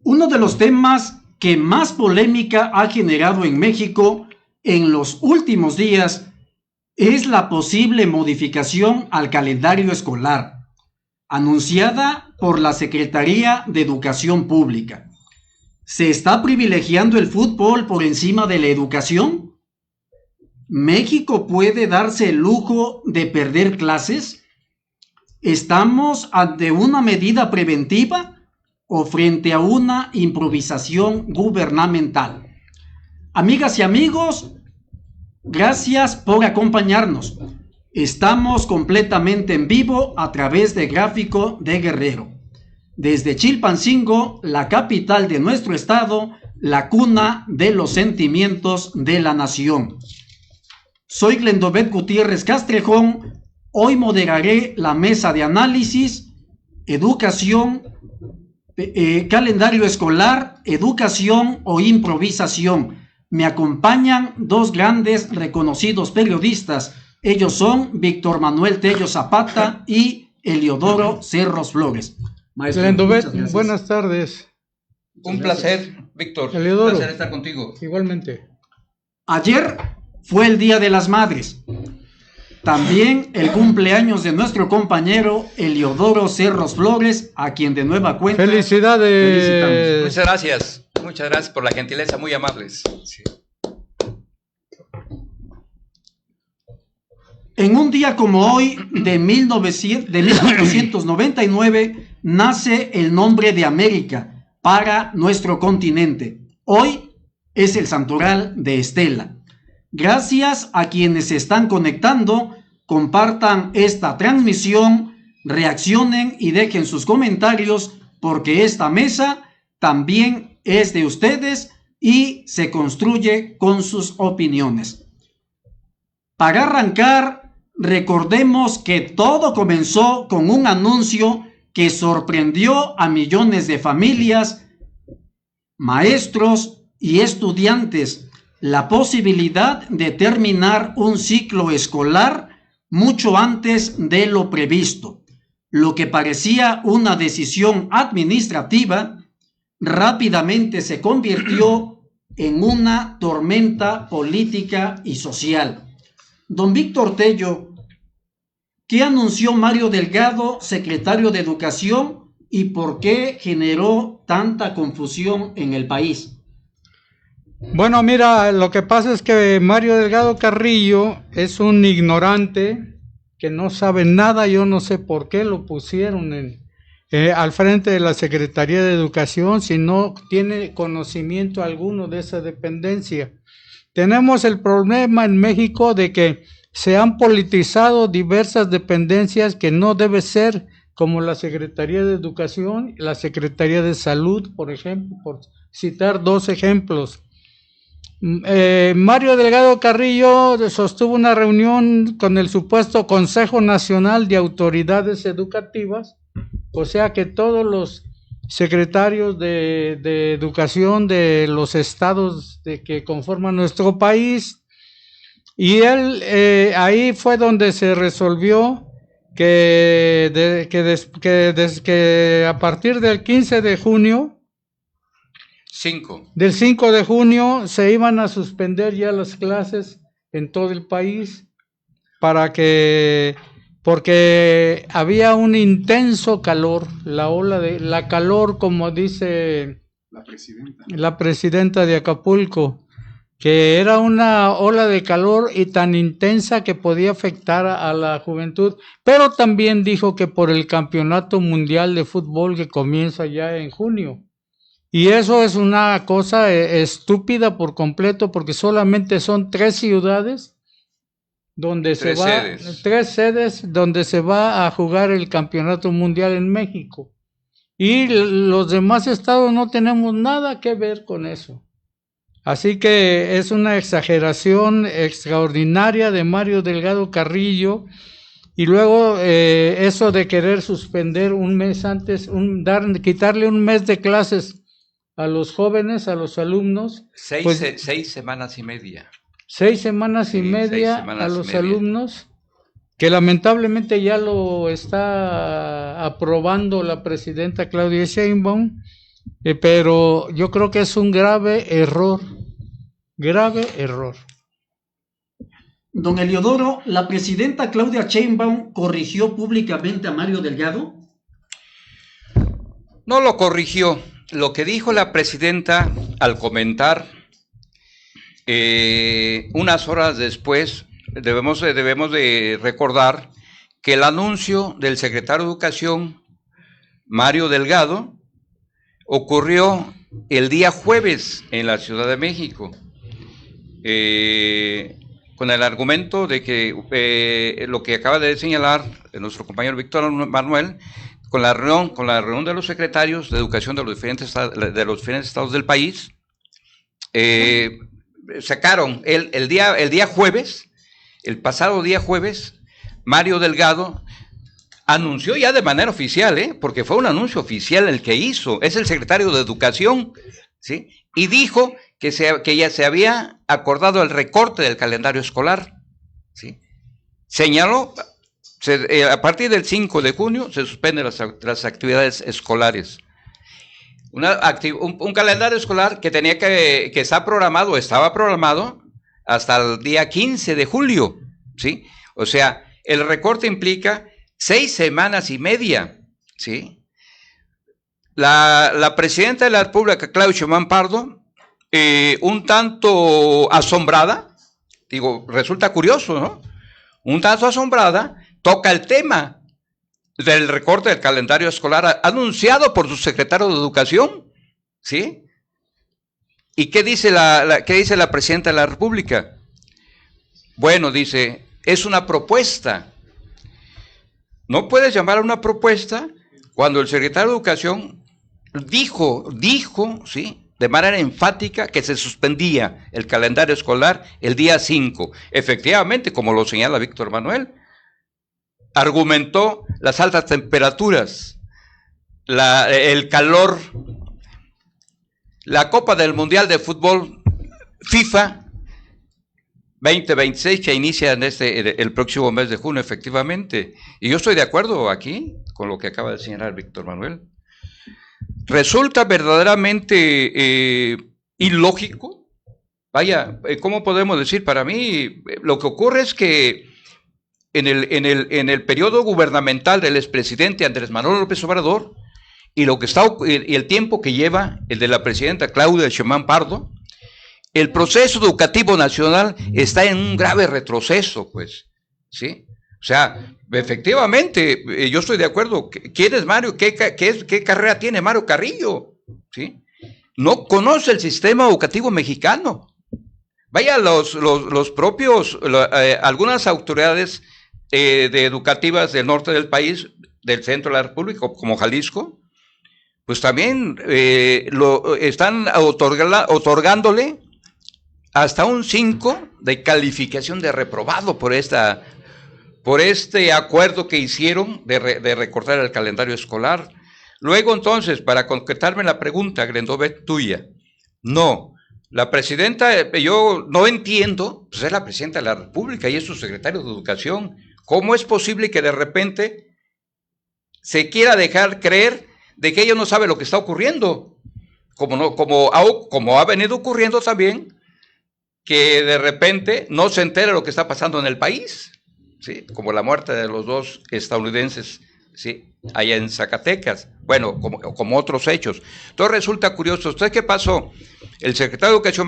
Uno de los temas que más polémica ha generado en México en los últimos días es la posible modificación al calendario escolar, anunciada por la Secretaría de Educación Pública. ¿Se está privilegiando el fútbol por encima de la educación? ¿México puede darse el lujo de perder clases? ¿Estamos ante una medida preventiva o frente a una improvisación gubernamental? Amigas y amigos, gracias por acompañarnos. Estamos completamente en vivo a través de Gráfico de Guerrero. Desde Chilpancingo, la capital de nuestro estado, la cuna de los sentimientos de la nación. Soy Glendobet Gutiérrez Castrejón. Hoy moderaré la mesa de análisis, educación, calendario escolar, educación o improvisación. Me acompañan dos grandes reconocidos periodistas. Ellos son Víctor Manuel Tello Zapata y Eliodoro Cerros Flores. Maestro, Glendobet, buenas tardes. Un placer, Víctor. Eliodoro, un placer estar contigo. Igualmente. Ayer fue el Día de las Madres. También el cumpleaños de nuestro compañero Eliodoro Cerros Flores, a quien de nueva cuenta ¡Felicidades! Felicitamos. Muchas gracias por la gentileza, muy amables. Sí. En un día como hoy, de 1999, nace el nombre de América para nuestro continente. Hoy es el santoral de Estela. Gracias a quienes se están conectando, compartan esta transmisión, reaccionen y dejen sus comentarios, porque esta mesa también es de ustedes y se construye con sus opiniones. Para arrancar, recordemos que todo comenzó con un anuncio que sorprendió a millones de familias, maestros y estudiantes, la posibilidad de terminar un ciclo escolar mucho antes de lo previsto. Lo que parecía una decisión administrativa rápidamente se convirtió en una tormenta política y social. Don Víctor Tello, ¿qué anunció Mario Delgado, secretario de Educación, y por qué generó tanta confusión en el país? Bueno, mira, lo que pasa es que Mario Delgado Carrillo es un ignorante que no sabe nada. Yo no sé por qué lo pusieron al frente de la Secretaría de Educación si no tiene conocimiento alguno de esa dependencia. Tenemos el problema en México de que se han politizado diversas dependencias que no debe ser, como la Secretaría de Educación, la Secretaría de Salud, por ejemplo, por citar dos ejemplos. Mario Delgado Carrillo sostuvo una reunión con el supuesto Consejo Nacional de Autoridades Educativas, o sea que todos los secretarios de educación de los estados que conforman nuestro país, y él ahí fue donde se resolvió que a partir del 15 de junio del 5 de junio se iban a suspender ya las clases en todo el país porque había un intenso calor, la calor, como dice la presidenta de Acapulco, que era una ola de calor y tan intensa que podía afectar a la juventud, pero también dijo que por el Campeonato Mundial de Fútbol que comienza ya en junio. Y eso es una cosa estúpida por completo, porque solamente son tres sedes donde se va a jugar el Campeonato Mundial en México. Y los demás estados no tenemos nada que ver con eso. Así que es una exageración extraordinaria de Mario Delgado Carrillo. Y luego eso de querer suspender un mes antes, quitarle un mes de clases a los jóvenes, a los alumnos. 6 semanas y media. 6 semanas y media a los alumnos, que lamentablemente ya lo está aprobando la presidenta Claudia Sheinbaum, pero yo creo que es un grave error. Don Eliodoro, ¿la presidenta Claudia Sheinbaum corrigió públicamente a Mario Delgado? No lo corrigió. Lo que dijo la presidenta al comentar, unas horas después, debemos de recordar que el anuncio del secretario de Educación, Mario Delgado, ocurrió el día jueves en la Ciudad de México, con el argumento de que lo que acaba de señalar nuestro compañero Víctor Manuel, con la reunión de los secretarios de educación de los diferentes estados del país, sacaron el día jueves, el pasado día jueves, Mario Delgado anunció ya de manera oficial, porque fue un anuncio oficial el que hizo, es el secretario de Educación, ¿sí? Y dijo que ya se había acordado el recorte del calendario escolar, ¿sí? Señaló, a partir del 5 de junio se suspenden las actividades escolares. Un calendario escolar que estaba programado hasta el día 15 de julio, ¿sí? O sea, el recorte implica 6 semanas y media, ¿sí? La presidenta de la República, Claudia Sheinbaum Pardo, un tanto asombrada, resulta curioso, ¿no? Un tanto asombrada, toca el tema del recorte del calendario escolar anunciado por su secretario de Educación, ¿sí? ¿Y qué dice la presidenta de la República? Bueno, dice, es una propuesta. No puedes llamar a una propuesta cuando el secretario de Educación dijo, ¿sí?, de manera enfática que se suspendía el calendario escolar el día 5. Efectivamente, como lo señala Víctor Manuel, argumentó las altas temperaturas, el calor, la Copa del Mundial de Fútbol FIFA 2026 que inicia el próximo mes de junio, efectivamente. Y yo estoy de acuerdo aquí con lo que acaba de señalar Víctor Manuel. Resulta verdaderamente ilógico. Vaya, ¿cómo podemos decir? Para mí, lo que ocurre es que en el periodo gubernamental del expresidente Andrés Manuel López Obrador y el tiempo que lleva el de la presidenta Claudia Sheinbaum Pardo, el proceso educativo nacional está en un grave retroceso, pues, ¿sí? O sea, efectivamente, yo estoy de acuerdo. ¿Quién es Mario? ¿Qué carrera tiene Mario Carrillo? ¿Sí? No conoce el sistema educativo mexicano. Vaya, los propios, algunas autoridades educativas del norte del país, del centro de la República, como Jalisco, pues también están otorgándole hasta un 5 de calificación de reprobado por este acuerdo que hicieron de recortar el calendario escolar. Luego, entonces, para concretarme la pregunta, Glendobet, tuya, no, la presidenta, yo no entiendo, pues es la presidenta de la República y es su secretario de Educación. ¿Cómo es posible que de repente se quiera dejar creer de que ella no sabe lo que está ocurriendo? Como ha venido ocurriendo también, que de repente no se entera lo que está pasando en el país, ¿sí? Como la muerte de los 2 estadounidenses, ¿sí?, allá en Zacatecas, bueno, como otros hechos. Entonces resulta curioso. ¿Usted qué pasó? El secretario de Educación,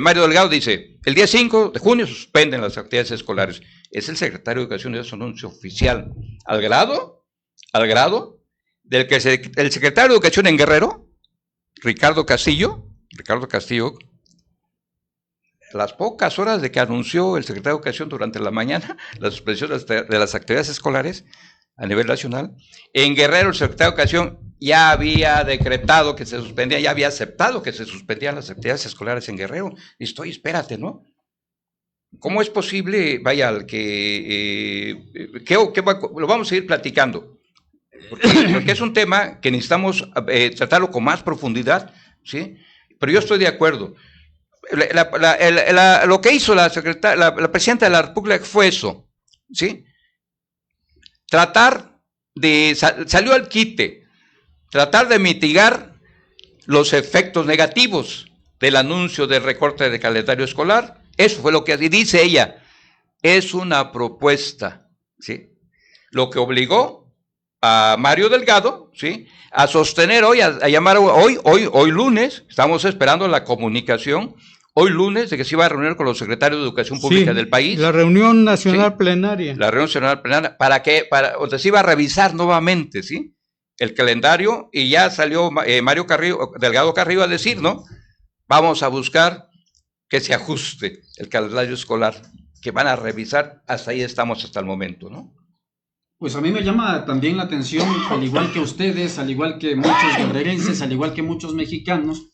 Mario Delgado, dice, el día 5 de junio suspenden las actividades escolares. Es el secretario de Educación y es un anuncio oficial, al grado del que el secretario de Educación en Guerrero, Ricardo Castillo, las pocas horas de que anunció el secretario de Educación durante la mañana la suspensión de las actividades escolares a nivel nacional, en Guerrero el secretario de Educación ya había decretado que se suspendía, ya había aceptado que se suspendían las actividades escolares en Guerrero. Y espérate, ¿no? ¿Cómo es posible, vaya, lo vamos a ir platicando? Porque es un tema que necesitamos tratarlo con más profundidad, ¿sí? Pero yo estoy de acuerdo. Lo que hizo la presidenta de la República fue eso, ¿sí? Salió al quite, tratar de mitigar los efectos negativos del anuncio del recorte del calendario escolar. Eso fue lo que dice ella. Es una propuesta, ¿sí? Lo que obligó a Mario Delgado, ¿sí?, a sostener hoy, a llamar hoy lunes, estamos esperando la comunicación, hoy lunes, de que se iba a reunir con los secretarios de Educación Pública del país. La reunión nacional, ¿sí?, plenaria. La reunión nacional plenaria, donde se iba a revisar nuevamente, ¿sí?, el calendario, y ya salió Mario Delgado Carrillo a decir, ¿no?, vamos a buscar que se ajuste el calendario escolar, que van a revisar, hasta ahí estamos hasta el momento, ¿no? Pues a mí me llama también la atención, al igual que ustedes, al igual que muchos guerrerenses, al igual que muchos mexicanos,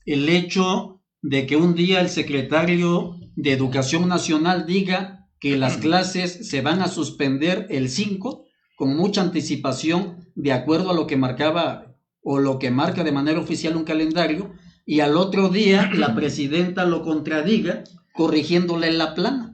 el hecho de que un día el secretario de Educación Nacional diga que las clases se van a suspender el 5 con mucha anticipación, de acuerdo a lo que marcaba o lo que marca de manera oficial un calendario, y al otro día la presidenta lo contradiga corrigiéndole la plana.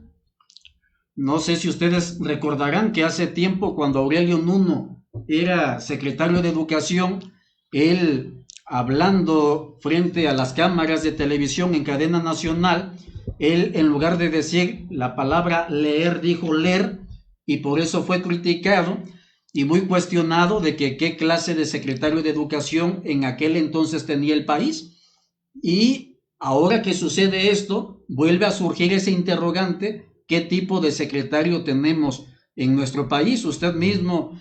No sé si ustedes recordarán que hace tiempo, cuando Aurelio Nuno era secretario de Educación, él, hablando frente a las cámaras de televisión en cadena nacional, él, en lugar de decir la palabra leer, dijo leer, y por eso fue criticado y muy cuestionado de que qué clase de secretario de Educación en aquel entonces tenía el país. Y ahora que sucede esto, vuelve a surgir ese interrogante: ¿qué tipo de secretario tenemos en nuestro país? Usted mismo,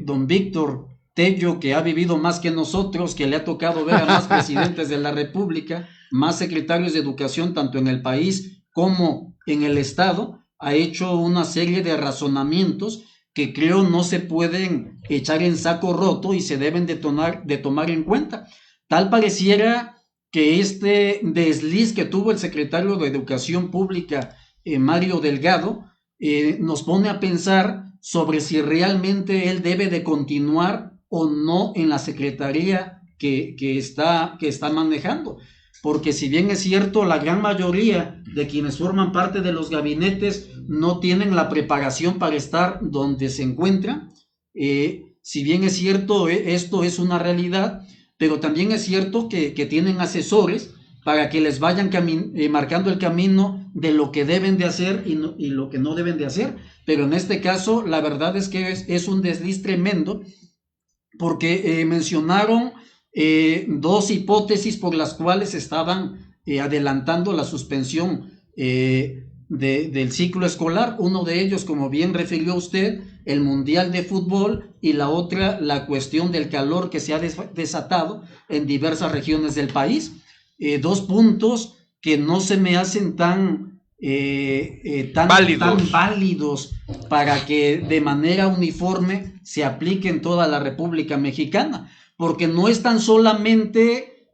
don Víctor Tello, que ha vivido más que nosotros, que le ha tocado ver a más presidentes de la República, más secretarios de Educación, tanto en el país como en el Estado, ha hecho una serie de razonamientos que creo no se pueden echar en saco roto y se deben de tomar en cuenta. Tal pareciera que este desliz que tuvo el secretario de Educación Pública, Mario Delgado, nos pone a pensar sobre si realmente él debe de continuar o no en la secretaría que está manejando, porque si bien es cierto, la gran mayoría de quienes forman parte de los gabinetes no tienen la preparación para estar donde se encuentran, si bien es cierto, esto es una realidad, pero también es cierto que tienen asesores para que les vayan marcando el camino de lo que deben de hacer y lo que no deben de hacer. Pero en este caso, la verdad es que es un desliz tremendo, porque mencionaron dos hipótesis por las cuales estaban adelantando la suspensión del ciclo escolar. Uno de ellos, como bien refirió usted, el Mundial de Fútbol, y la otra, la cuestión del calor que se ha desatado en diversas regiones del país. Dos puntos que no se me hacen tan válidos para que de manera uniforme se aplique en toda la República Mexicana, porque no es tan solamente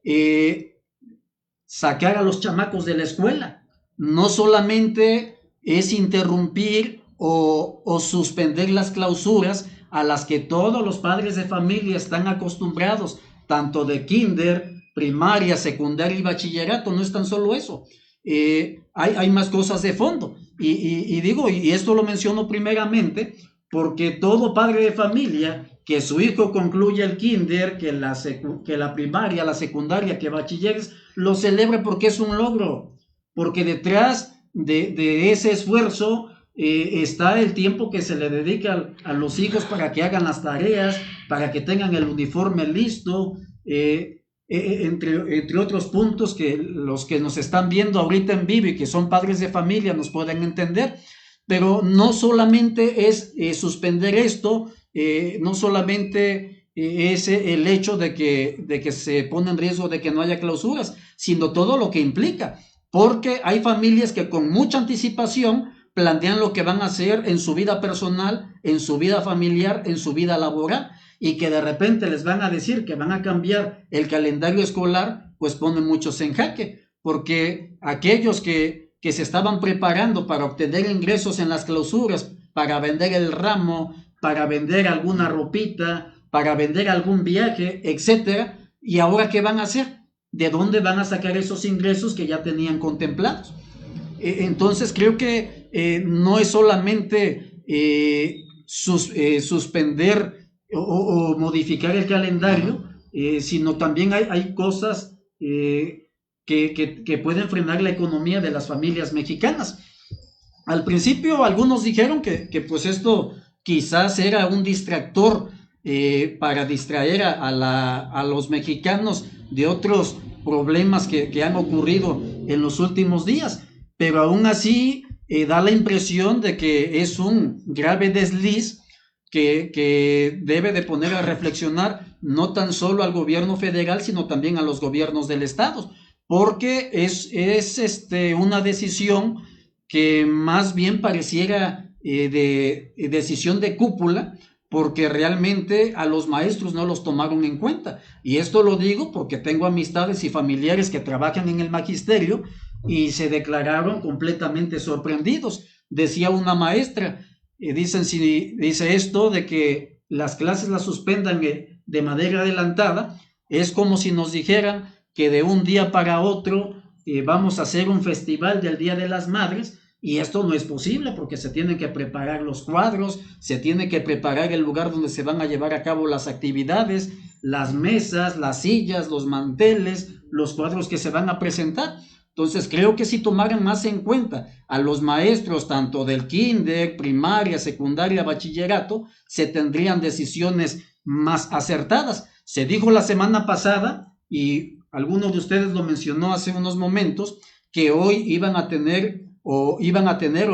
sacar a los chamacos de la escuela, no solamente es interrumpir o suspender las clausuras a las que todos los padres de familia están acostumbrados, tanto de kinder, primaria, secundaria y bachillerato. No es tan solo eso, hay más cosas de fondo, y esto lo menciono primeramente porque todo padre de familia que su hijo concluya el kinder, que la primaria, la secundaria, que bachilleres, lo celebra porque es un logro, porque detrás de ese esfuerzo está el tiempo que se le dedica a los hijos para que hagan las tareas, para que tengan el uniforme listo, entre otros puntos que los que nos están viendo ahorita en vivo y que son padres de familia nos pueden entender. Pero no solamente es suspender esto, no solamente es el hecho de que se pone en riesgo de que no haya clausuras, sino todo lo que implica, porque hay familias que con mucha anticipación plantean lo que van a hacer en su vida personal, en su vida familiar, en su vida laboral, y que de repente les van a decir que van a cambiar el calendario escolar, pues ponen muchos en jaque, porque aquellos que se estaban preparando para obtener ingresos en las clausuras, para vender el ramo, para vender alguna ropita, para vender algún viaje, etcétera, y ahora ¿qué van a hacer? ¿De dónde van a sacar esos ingresos que ya tenían contemplados? Entonces creo que no es solamente suspender o modificar el calendario, sino también hay cosas que pueden frenar la economía de las familias mexicanas. Al principio algunos dijeron que pues esto quizás era un distractor para distraer a los mexicanos de otros problemas que han ocurrido en los últimos días, pero aún así da la impresión de que es un grave desliz que debe de poner a reflexionar no tan solo al gobierno federal, sino también a los gobiernos del estado, porque es una decisión que más bien pareciera de decisión de cúpula, porque realmente a los maestros no los tomaron en cuenta. Y esto lo digo porque tengo amistades y familiares que trabajan en el magisterio y se declararon completamente sorprendidos. Decía una maestra, dice esto de que las clases las suspendan de manera adelantada, es como si nos dijeran que de un día para otro vamos a hacer un festival del Día de las Madres, y esto no es posible porque se tienen que preparar los cuadros, se tiene que preparar el lugar donde se van a llevar a cabo las actividades, las mesas, las sillas, los manteles, los cuadros que se van a presentar. Entonces creo que si tomaran más en cuenta a los maestros tanto del kinder, primaria, secundaria, bachillerato, se tendrían decisiones más acertadas. Se dijo la semana pasada, y alguno de ustedes lo mencionó hace unos momentos, que hoy iban a tener o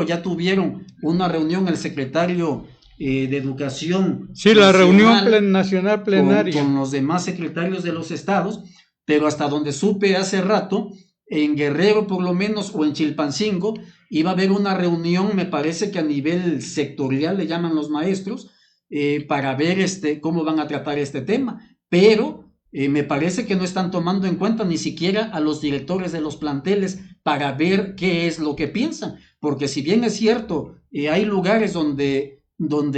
ya tuvieron una reunión el secretario de Educación. Sí, la reunión nacional plenaria. Con los demás secretarios de los estados, pero hasta donde supe hace rato, en Guerrero por lo menos, o en Chilpancingo, iba a haber una reunión, me parece que a nivel sectorial le llaman los maestros, para ver cómo van a tratar este tema, pero me parece que no están tomando en cuenta ni siquiera a los directores de los planteles para ver qué es lo que piensan, porque si bien es cierto, hay lugares donde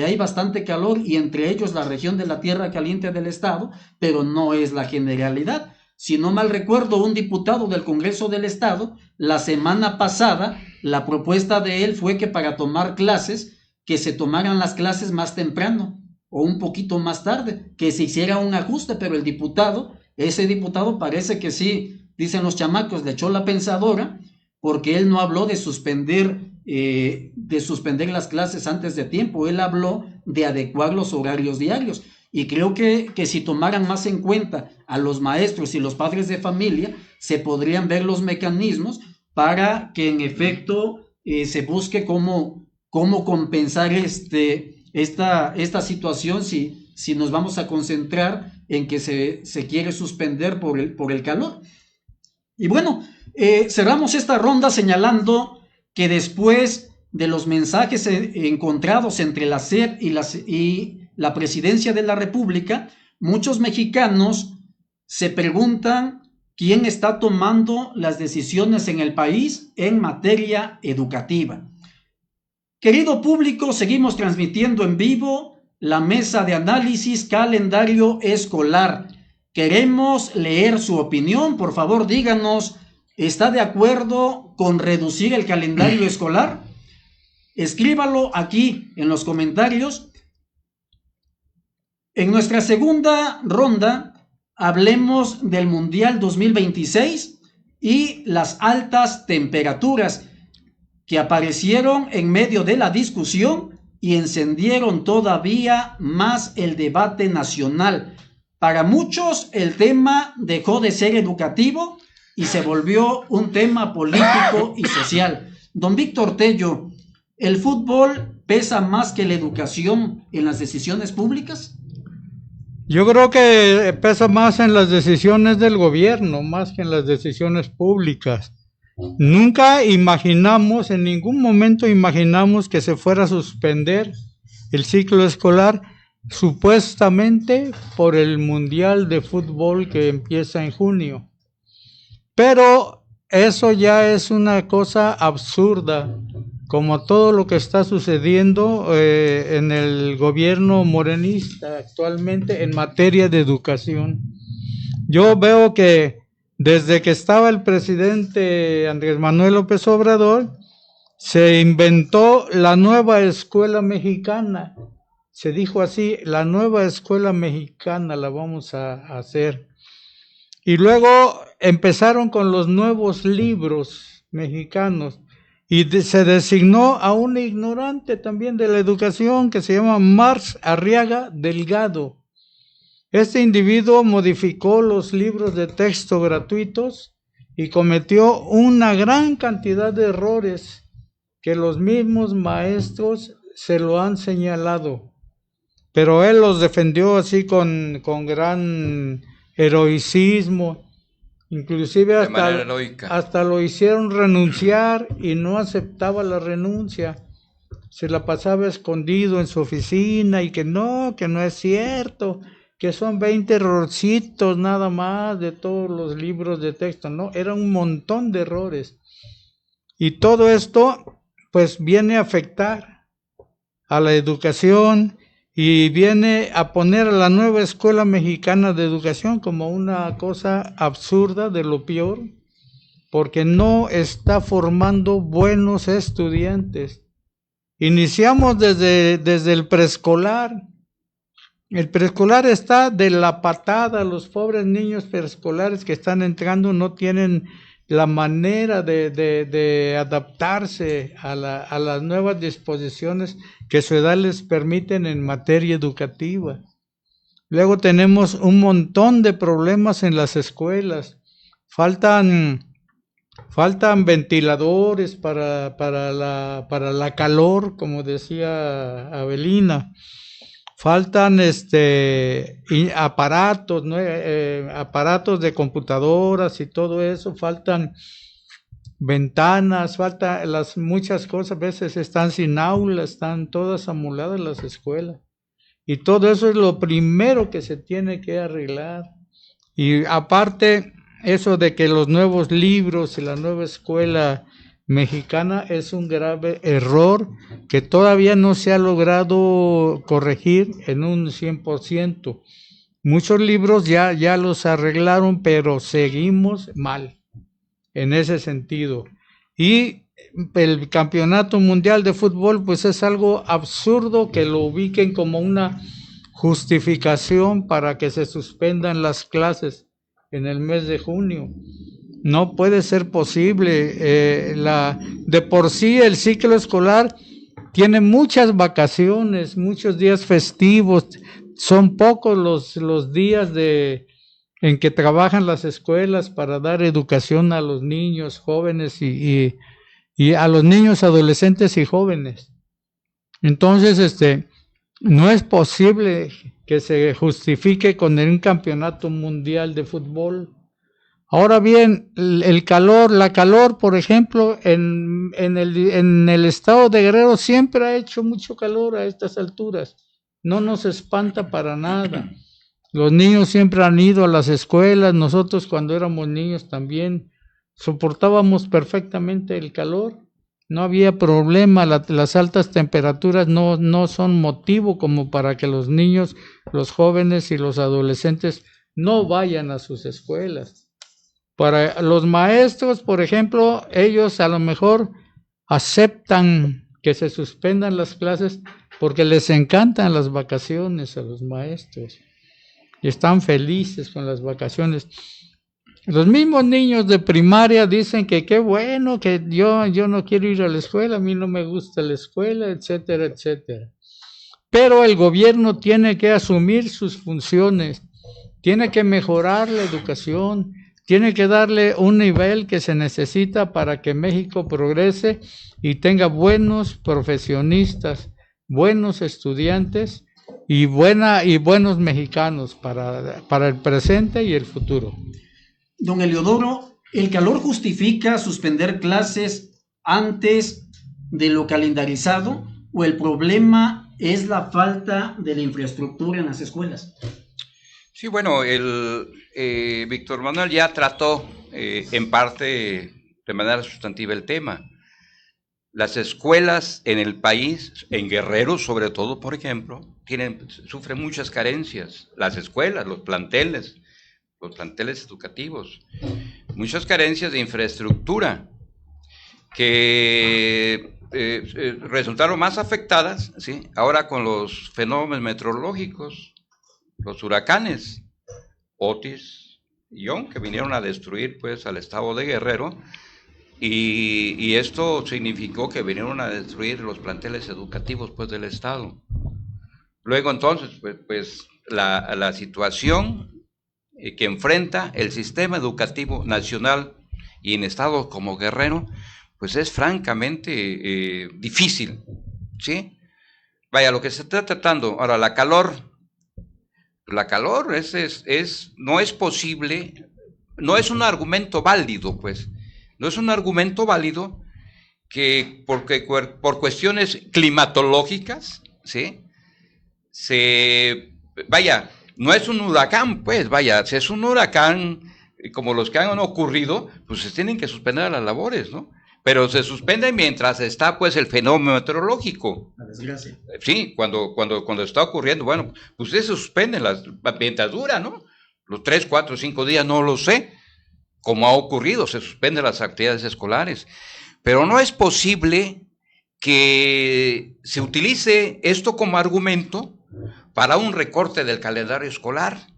hay bastante calor, y entre ellos la región de la Tierra Caliente del estado, pero no es la generalidad. Si no mal recuerdo, un diputado del Congreso del Estado, la semana pasada, la propuesta de él fue que para tomar clases, que se tomaran las clases más temprano o un poquito más tarde, que se hiciera un ajuste, pero ese diputado parece que sí, dicen los chamacos, le echó la pensadora, porque él no habló de suspender las clases antes de tiempo, él habló de adecuar los horarios diarios. Y creo que si tomaran más en cuenta a los maestros y los padres de familia, se podrían ver los mecanismos para que en efecto se busque cómo compensar esta situación si nos vamos a concentrar en que se quiere suspender por el calor. Y bueno, cerramos esta ronda señalando que después de los mensajes encontrados entre la SEP y la Presidencia de la República, muchos mexicanos se preguntan quién está tomando las decisiones en el país en materia educativa. Querido público, seguimos transmitiendo en vivo la mesa de análisis calendario escolar. Queremos leer su opinión. Por favor, díganos, ¿está de acuerdo con reducir el calendario escolar? Escríbalo aquí en los comentarios. En nuestra segunda ronda, hablemos del Mundial 2026 y las altas temperaturas que aparecieron en medio de la discusión y encendieron todavía más el debate nacional. Para muchos, el tema dejó de ser educativo y se volvió un tema político y social. Don Víctor Tello, ¿el fútbol pesa más que la educación en las decisiones públicas? Yo creo que pesa más en las decisiones del gobierno, más que en las decisiones públicas. Nunca imaginamos, en ningún momento imaginamos que se fuera a suspender el ciclo escolar, supuestamente por el Mundial de Fútbol que empieza en junio. Pero eso ya es una cosa absurda, como todo lo que está sucediendo en el gobierno morenista actualmente en materia de educación. Yo veo que desde que estaba el presidente Andrés Manuel López Obrador, se inventó la nueva escuela mexicana. se dijo así, la nueva escuela mexicana la vamos a hacer. Y luego empezaron con los nuevos libros mexicanos y se designó a un ignorante también de la educación que se llama Marx Arriaga Delgado. Este individuo modificó los libros de texto gratuitos y cometió una gran cantidad de errores que los mismos maestros se lo han señalado. Pero él los defendió así con gran heroicismo, inclusive hasta lo hicieron renunciar y no aceptaba la renuncia. Se la pasaba escondido en su oficina y que no es cierto, que son 20 errorcitos nada más de todos los libros de texto. No, era un montón de errores. Y todo esto pues viene a afectar a la educación y viene a poner a la nueva escuela mexicana de educación como una cosa absurda, de lo peor, porque no está formando buenos estudiantes. Iniciamos desde el preescolar. El preescolar está de la patada. Los pobres niños preescolares que están entrando no tienen la manera de adaptarse a las nuevas disposiciones que su edad les permiten en materia educativa. Luego tenemos un montón de problemas en las escuelas. Faltan ventiladores para la calor, como decía Avelina. Faltan aparatos, ¿no? Aparatos de computadoras y todo eso, faltan ventanas, faltan muchas cosas, a veces están sin aulas, están todas amoladas las escuelas. Y todo eso es lo primero que se tiene que arreglar. Y aparte, eso de que los nuevos libros y la nueva escuela mexicana es un grave error que todavía no se ha logrado corregir en un 100%. Muchos libros ya los arreglaron, pero seguimos mal en ese sentido. Y el Campeonato Mundial de Fútbol, pues es algo absurdo que lo ubiquen como una justificación para que se suspendan las clases en el mes de junio. No puede ser posible. De por sí el ciclo escolar tiene muchas vacaciones, muchos días festivos. Son pocos los días en que trabajan las escuelas para dar educación a los niños jóvenes y a los niños adolescentes y jóvenes. Entonces, no es posible que se justifique con un campeonato mundial de fútbol. Ahora bien, la calor, por ejemplo, en el estado de Guerrero siempre ha hecho mucho calor a estas alturas. No nos espanta para nada. Los niños siempre han ido a las escuelas. Nosotros cuando éramos niños también soportábamos perfectamente el calor. No había problema. Las altas temperaturas no son motivo como para que los niños, los jóvenes y los adolescentes no vayan a sus escuelas. Para los maestros, por ejemplo, ellos a lo mejor aceptan que se suspendan las clases porque les encantan las vacaciones a los maestros y están felices con las vacaciones. Los mismos niños de primaria dicen que qué bueno, que yo no quiero ir a la escuela, a mí no me gusta la escuela, etcétera, etcétera. Pero el gobierno tiene que asumir sus funciones, tiene que mejorar la educación, tiene que darle un nivel que se necesita para que México progrese y tenga buenos profesionistas, buenos estudiantes y buenos mexicanos para el presente y el futuro. Don Heliodoro, ¿el calor justifica suspender clases antes de lo calendarizado o el problema es la falta de la infraestructura en las escuelas? Sí, bueno, Víctor Manuel ya trató en parte de manera sustantiva el tema. Las escuelas en el país, en Guerrero sobre todo, por ejemplo, sufren muchas carencias. Las escuelas, los planteles educativos, muchas carencias de infraestructura que resultaron más afectadas, ¿sí? Ahora con los fenómenos meteorológicos, los huracanes, Otis y Ion, que vinieron a destruir pues al estado de Guerrero, y esto significó que vinieron a destruir los planteles educativos pues del estado. Luego entonces, pues la situación que enfrenta el sistema educativo nacional y en estados como Guerrero, pues es francamente difícil, ¿sí? Vaya, lo que se está tratando, ahora la calor no es posible, no es un argumento válido, pues, no es un argumento válido porque por cuestiones climatológicas, ¿sí? Vaya, no es un huracán, pues, vaya, si es un huracán como los que han ocurrido, pues se tienen que suspender las labores, ¿no? Pero se suspenden mientras está, pues, el fenómeno meteorológico. La desgracia. Sí, cuando está ocurriendo, bueno, pues se suspenden mientras dura, ¿no? Los 3, 4, 5 días, no lo sé, como ha ocurrido, se suspenden las actividades escolares. Pero no es posible que se utilice esto como argumento para un recorte del calendario escolar,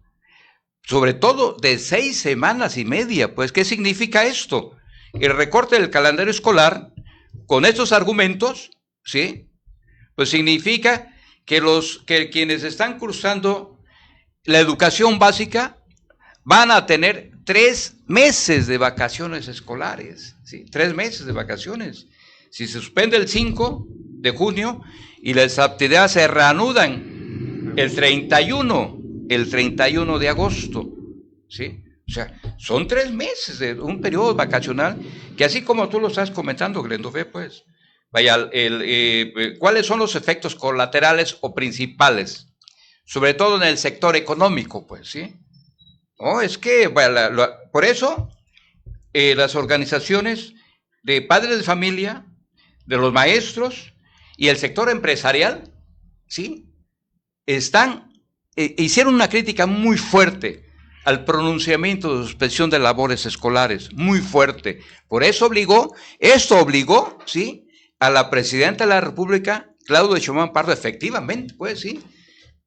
sobre todo de 6 semanas y media, pues, ¿qué significa esto? El recorte del calendario escolar, con estos argumentos, ¿sí? Pues significa que quienes están cursando la educación básica van a tener 3 meses de vacaciones escolares, ¿sí? 3 meses de vacaciones. Si se suspende el 5 de junio y las actividades se reanudan el 31 de agosto, ¿sí? O sea, son 3 meses de un periodo vacacional que, así como tú lo estás comentando, Glendové, pues, vaya, ¿cuáles son los efectos colaterales o principales? Sobre todo en el sector económico, pues, ¿sí? No, es que, vaya, por eso, las organizaciones de padres de familia, de los maestros y el sector empresarial, ¿sí? Hicieron una crítica muy fuerte al pronunciamiento de suspensión de labores escolares, muy fuerte. Por eso esto obligó, ¿sí?, a la presidenta de la República, Claudia Sheinbaum Pardo, efectivamente, pues sí,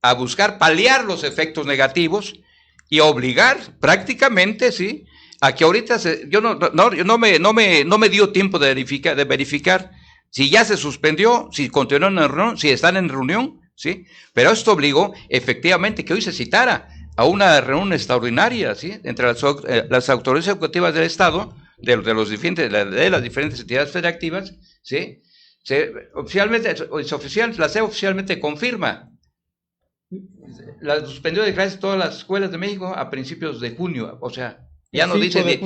a buscar paliar los efectos negativos y obligar prácticamente, sí, a que ahorita no me dio tiempo de verificar si ya se suspendió, si continúan en reunión, si están en reunión, sí, pero esto obligó efectivamente que hoy se citara a una reunión extraordinaria, ¿sí?, entre las autoridades educativas del Estado, de las diferentes entidades federativas, ¿sí? La SEP oficialmente confirma la suspensión de clases de todas las escuelas de México a principios de junio, o sea, ya no dice,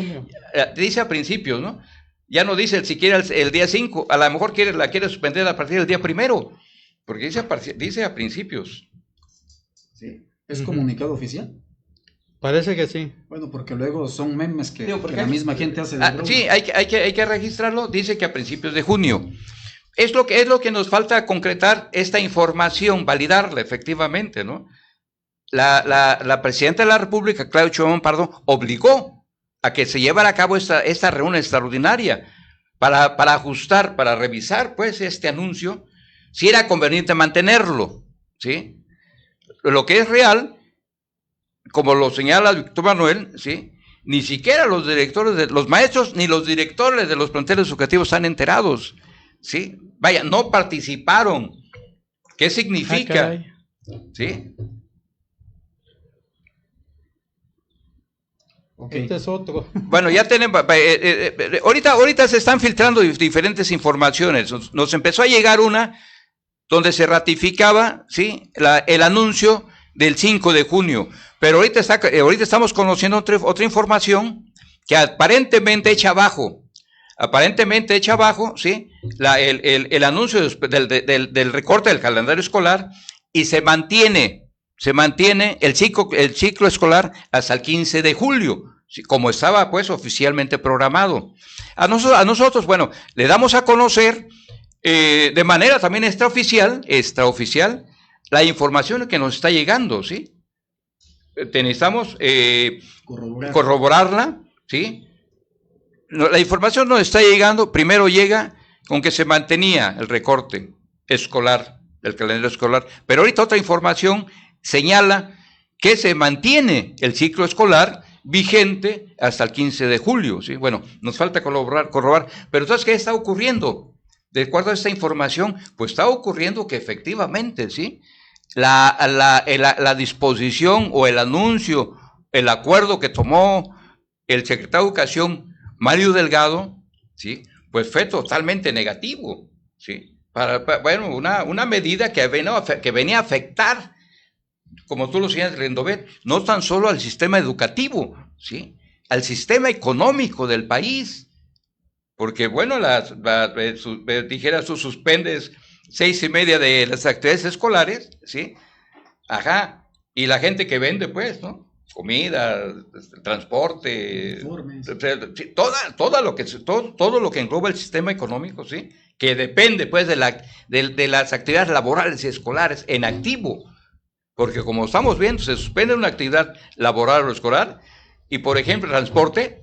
dice a principios, ¿no? Ya no dice siquiera el día 5, a lo mejor la quiere suspender a partir del día 1, porque dice a principios. Sí. ¿Es comunicado oficial? Parece que sí. Bueno, porque luego son memes que la misma gente hace de broma. Sí, hay que registrarlo, dice que a principios de junio. Es lo que nos falta concretar esta información, validarla efectivamente, ¿no? La presidenta de la República, Claudia Sheinbaum Pardo, obligó a que se llevara a cabo esta reunión extraordinaria para ajustar, para revisar, pues, este anuncio, si era conveniente mantenerlo, ¿sí? Lo que es real, como lo señala Víctor Manuel, ¿sí?, ni siquiera los directores, los maestros, ni los directores de los planteles educativos están enterados, ¿sí? Vaya, no participaron. ¿Qué significa? ¿Sí? Okay. Este es otro. Bueno, ya tenemos, ahorita se están filtrando diferentes informaciones. Nos empezó a llegar una donde se ratificaba, ¿sí?, el anuncio del 5 de junio, pero ahorita estamos conociendo otra información que aparentemente echa abajo, ¿sí?, el anuncio del recorte del calendario escolar, y se mantiene el ciclo escolar hasta el 15 de julio, como estaba, pues, oficialmente programado. A nosotros, bueno, le damos a conocer de manera también extraoficial, la información que nos está llegando, ¿sí? Necesitamos corroborarla, ¿sí? La información nos está llegando, primero llega con que se mantenía el recorte escolar, del calendario escolar, pero ahorita otra información señala que se mantiene el ciclo escolar vigente hasta el 15 de julio, ¿sí? Bueno, nos falta corroborar, pero ¿sabes qué está ocurriendo? De acuerdo a esta información, pues está ocurriendo que efectivamente, ¿sí? La disposición o el anuncio, el acuerdo que tomó el secretario de Educación, Mario Delgado, ¿sí? Pues fue totalmente negativo, ¿sí? Bueno, una medida que venía a afectar, como tú lo señalas, Lendovet, no tan solo al sistema educativo, ¿sí? Al sistema económico del país, porque bueno, dijeras tú, suspendes 6:30 de las actividades escolares, ¿sí? Ajá, y la gente que vende, pues, ¿no? Comida, transporte, todo lo que engloba el sistema económico, ¿sí? Que depende, pues, de las actividades laborales y escolares en activo, porque como estamos viendo, se suspende una actividad laboral o escolar, y por ejemplo, el transporte,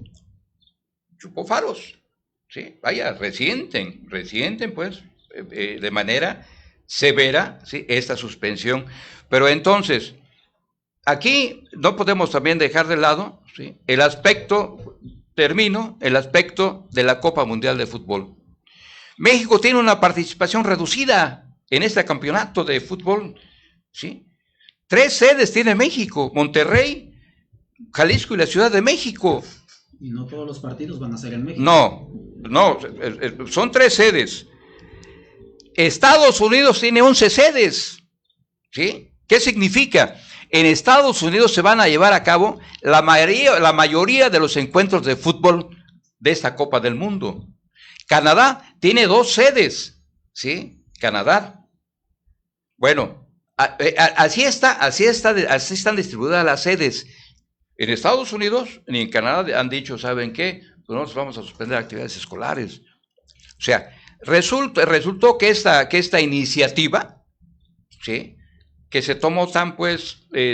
chupó faros, ¿sí? Vaya, resienten, pues, de manera severa, ¿sí? Esta suspensión. Pero entonces, aquí no podemos también dejar de lado, ¿sí? el aspecto de la Copa Mundial de Fútbol. México tiene una participación reducida en este campeonato de fútbol, ¿sí? 3 sedes tiene México: Monterrey, Jalisco y la Ciudad de México. Y no todos los partidos van a ser en México. No, son 3 sedes. Estados Unidos tiene 11 sedes, ¿sí? ¿Qué significa? En Estados Unidos se van a llevar a cabo la mayoría de los encuentros de fútbol de esta Copa del Mundo. Canadá tiene 2 sedes, ¿sí? Canadá. Bueno, así están distribuidas las sedes. En Estados Unidos ni en Canadá han dicho, ¿saben qué? Pues nosotros vamos a suspender actividades escolares. O sea, resultó que esta iniciativa, ¿sí? Que se tomó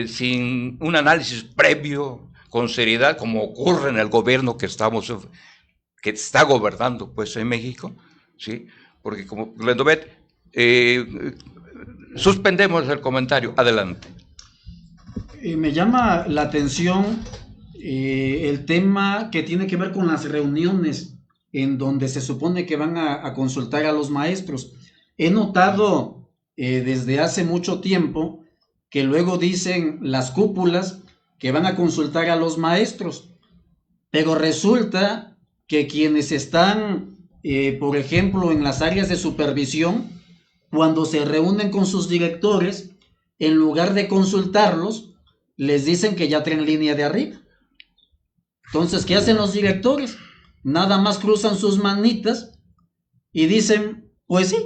sin un análisis previo, con seriedad, como ocurre en el gobierno que está gobernando, pues, en México, ¿sí? Porque como Lendovet, suspendemos el comentario. Adelante. Me llama la atención el tema que tiene que ver con las reuniones en donde se supone que van a consultar a los maestros. He notado desde hace mucho tiempo que luego dicen las cúpulas que van a consultar a los maestros, pero resulta que quienes están, por ejemplo, en las áreas de supervisión, cuando se reúnen con sus directores, en lugar de consultarlos, les dicen que ya traen línea de arriba. Entonces, ¿qué hacen los directores? Nada más cruzan sus manitas y dicen, pues sí.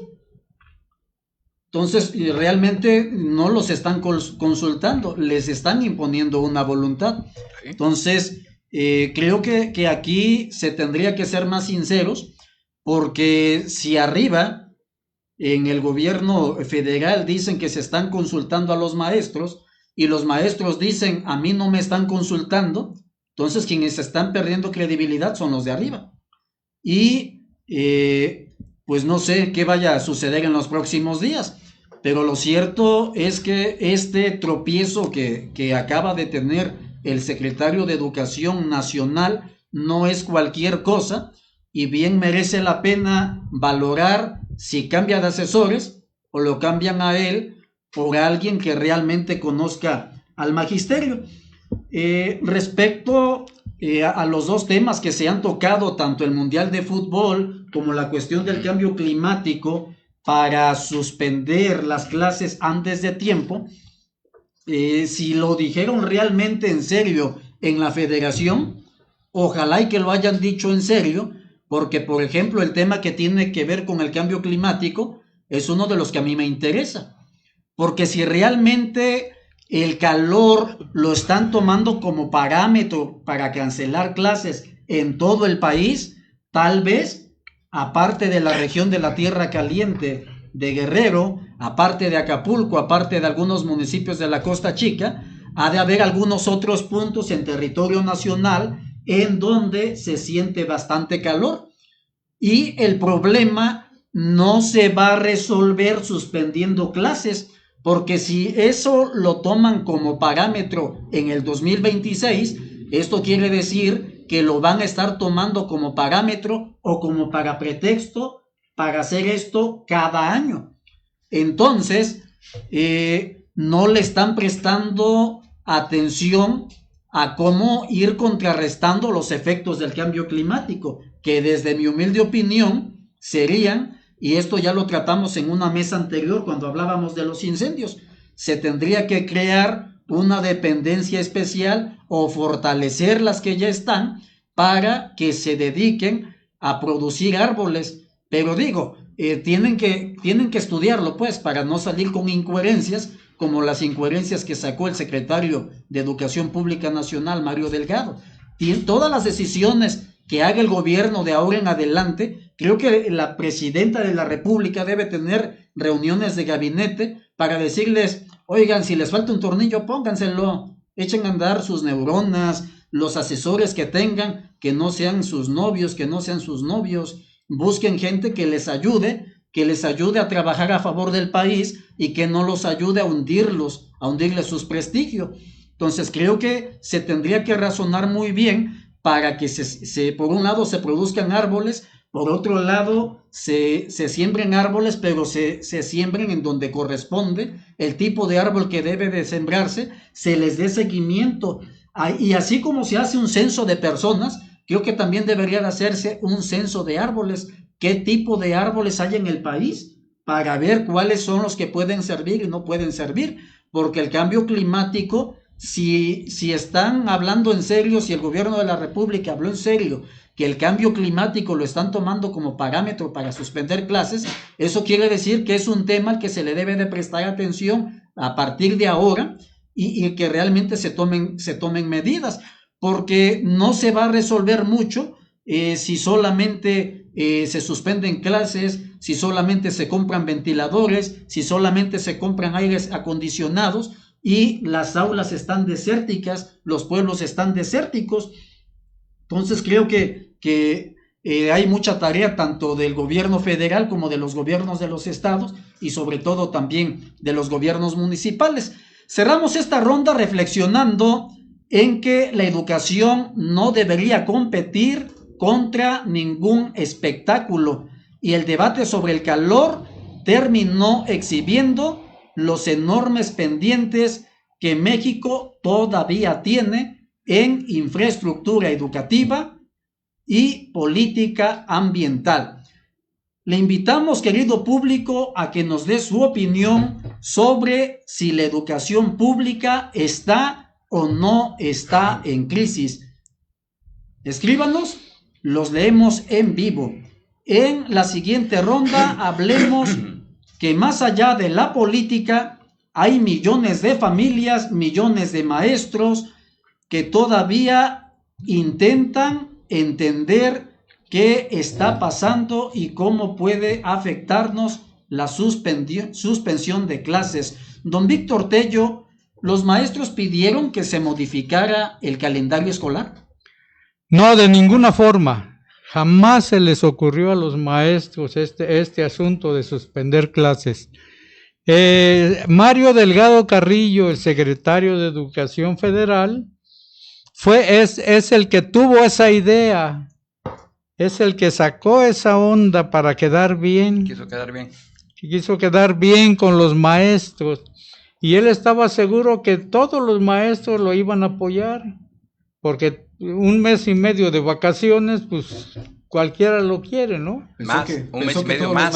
Entonces, realmente no los están consultando, les están imponiendo una voluntad. Entonces, creo que aquí se tendría que ser más sinceros, porque si arriba, en el gobierno federal, dicen que se están consultando a los maestros, y los maestros dicen, a mí no me están consultando, entonces quienes están perdiendo credibilidad son los de arriba. Y pues no sé qué vaya a suceder en los próximos días, pero lo cierto es que este tropiezo que acaba de tener el secretario de Educación Nacional no es cualquier cosa, y bien merece la pena valorar si cambia de asesores o lo cambian a él por alguien que realmente conozca al magisterio. Respecto a los 2 temas que se han tocado, tanto el Mundial de Fútbol como la cuestión del cambio climático para suspender las clases antes de tiempo, si lo dijeron realmente en serio en la federación, ojalá y que lo hayan dicho en serio, porque por ejemplo el tema que tiene que ver con el cambio climático es uno de los que a mí me interesa, porque si realmente el calor lo están tomando como parámetro para cancelar clases en todo el país, tal vez, aparte de la región de la Tierra Caliente de Guerrero, aparte de Acapulco, aparte de algunos municipios de la Costa Chica, ha de haber algunos otros puntos en territorio nacional en donde se siente bastante calor. Y el problema no se va a resolver suspendiendo clases, porque si eso lo toman como parámetro en el 2026, esto quiere decir que lo van a estar tomando como parámetro o como para pretexto para hacer esto cada año. Entonces, no le están prestando atención a cómo ir contrarrestando los efectos del cambio climático, que desde mi humilde opinión serían, y esto ya lo tratamos en una mesa anterior cuando hablábamos de los incendios, se tendría que crear una dependencia especial o fortalecer las que ya están para que se dediquen a producir árboles. Pero digo, tienen que estudiarlo pues para no salir con incoherencias como las incoherencias que sacó el secretario de Educación Pública Nacional, Mario Delgado. Todas las decisiones que haga el gobierno de ahora en adelante, creo que la presidenta de la República debe tener reuniones de gabinete para decirles, oigan, si les falta un tornillo, pónganselo, echen a andar sus neuronas, los asesores que tengan, que no sean sus novios, que no sean sus novios, busquen gente que les ayude a trabajar a favor del país y que no los ayude a hundirles sus prestigios. Entonces creo que se tendría que razonar muy bien para que por un lado se produzcan árboles, por otro lado se siembren árboles, pero se siembren en donde corresponde el tipo de árbol que debe de sembrarse, se les dé seguimiento. Y así como se hace un censo de personas, creo que también debería de hacerse un censo de árboles. ¿Qué tipo de árboles hay en el país? Para ver cuáles son los que pueden servir y no pueden servir, porque el cambio climático, si están hablando en serio, si el gobierno de la República habló en serio que el cambio climático lo están tomando como parámetro para suspender clases, eso quiere decir que es un tema al que se le debe de prestar atención a partir de ahora y que realmente se tomen medidas, porque no se va a resolver mucho si solamente se suspenden clases, si solamente se compran ventiladores, si solamente se compran aires acondicionados y las aulas están desérticas, los pueblos están desérticos. Entonces creo que hay mucha tarea tanto del gobierno federal como de los gobiernos de los estados y sobre todo también de los gobiernos municipales. Cerramos esta ronda reflexionando en que la educación no debería competir contra ningún espectáculo y el debate sobre el calor terminó exhibiendo los enormes pendientes que México todavía tiene en infraestructura educativa y política ambiental. Le invitamos, querido público, a que nos dé su opinión sobre si la educación pública está o no está en crisis. Escríbanos, los leemos en vivo. En la siguiente ronda hablemos que más allá de la política hay millones de familias, millones de maestros que todavía intentan entender qué está pasando y cómo puede afectarnos la suspensión de clases. Don Víctor Tello, ¿los maestros pidieron que se modificara el calendario escolar? No, de ninguna forma. Jamás se les ocurrió a los maestros este asunto de suspender clases. Mario Delgado Carrillo, el secretario de Educación Federal, es el que tuvo esa idea, es el que sacó esa onda para quedar bien. Quiso quedar bien con los maestros. Y él estaba seguro que todos los maestros lo iban a apoyar, porque un mes y medio de vacaciones, pues cualquiera lo quiere, ¿no? Más, un mes y medio más.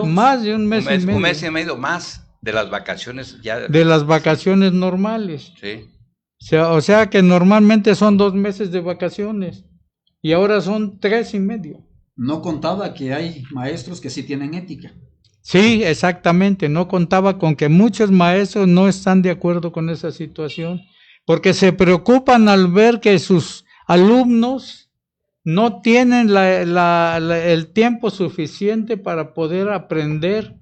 Más de un mes y medio. Un mes y medio más de las vacaciones ya. De las vacaciones normales. Sí. O sea que normalmente son 2 meses de vacaciones y ahora son 3 y medio. No contaba que hay maestros que sí tienen ética. Sí, exactamente. No contaba con que muchos maestros no están de acuerdo con esa situación, porque se preocupan al ver que sus alumnos no tienen el tiempo suficiente para poder aprender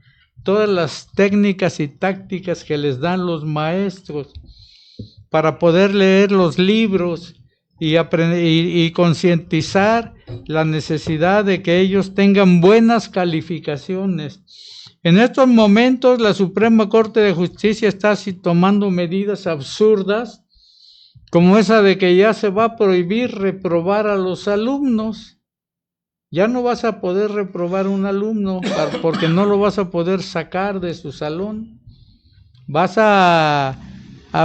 todas las técnicas y tácticas que les dan los maestros, para poder leer los libros y concientizar la necesidad de que ellos tengan buenas calificaciones. En estos momentos la Suprema Corte de Justicia está así tomando medidas absurdas, como esa de que ya se va a prohibir reprobar a los alumnos. Ya no vas a poder reprobar a un alumno porque no lo vas a poder sacar de su salón. Vas a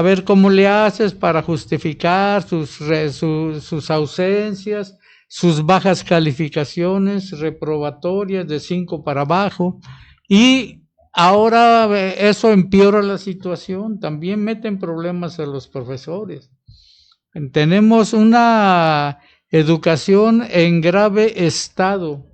ver cómo le haces para justificar sus ausencias, sus bajas calificaciones reprobatorias de 5 para abajo. Y ahora eso empeora la situación, también meten problemas a los profesores. Tenemos una educación en grave estado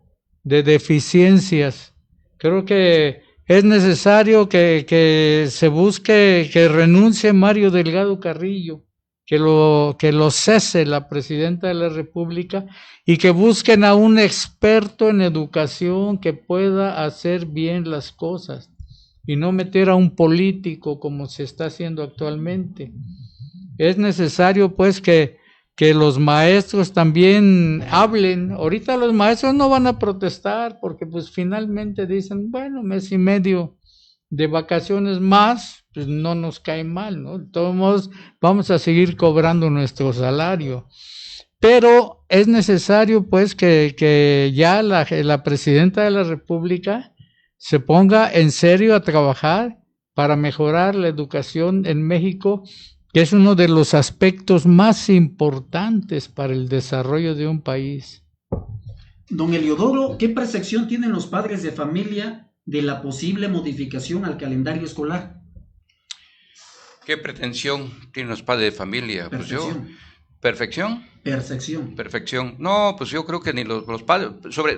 de deficiencias. Creo que es necesario que se busque que renuncie Mario Delgado Carrillo, que lo cese la Presidenta de la República y que busquen a un experto en educación que pueda hacer bien las cosas y no meter a un político como se está haciendo actualmente. Es necesario pues que los maestros también hablen. Ahorita los maestros no van a protestar porque pues finalmente dicen, bueno, mes y medio de vacaciones más, pues no nos cae mal, ¿no? De todos modos, vamos a seguir cobrando nuestro salario. Pero es necesario pues que ya la Presidenta de la República se ponga en serio a trabajar para mejorar la educación en México, que es uno de los aspectos más importantes para el desarrollo de un país. Don Eliodoro, ¿qué percepción tienen los padres de familia de la posible modificación al calendario escolar? ¿Qué pretensión tienen los padres de familia? Perfección. Perfección. No, pues yo creo que ni los padres,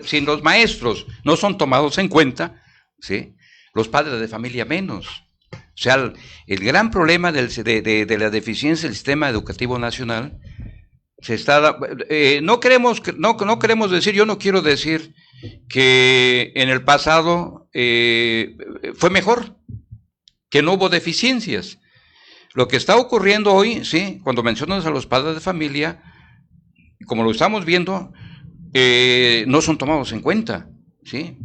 si los maestros no son tomados en cuenta, ¿sí? Los padres de familia menos. O sea, el gran problema de la deficiencia del sistema educativo nacional se está. No queremos decir, yo no quiero decir que en el pasado fue mejor, que no hubo deficiencias. Lo que está ocurriendo hoy, sí, cuando mencionas a los padres de familia, como lo estamos viendo, no son tomados en cuenta, ¿sí?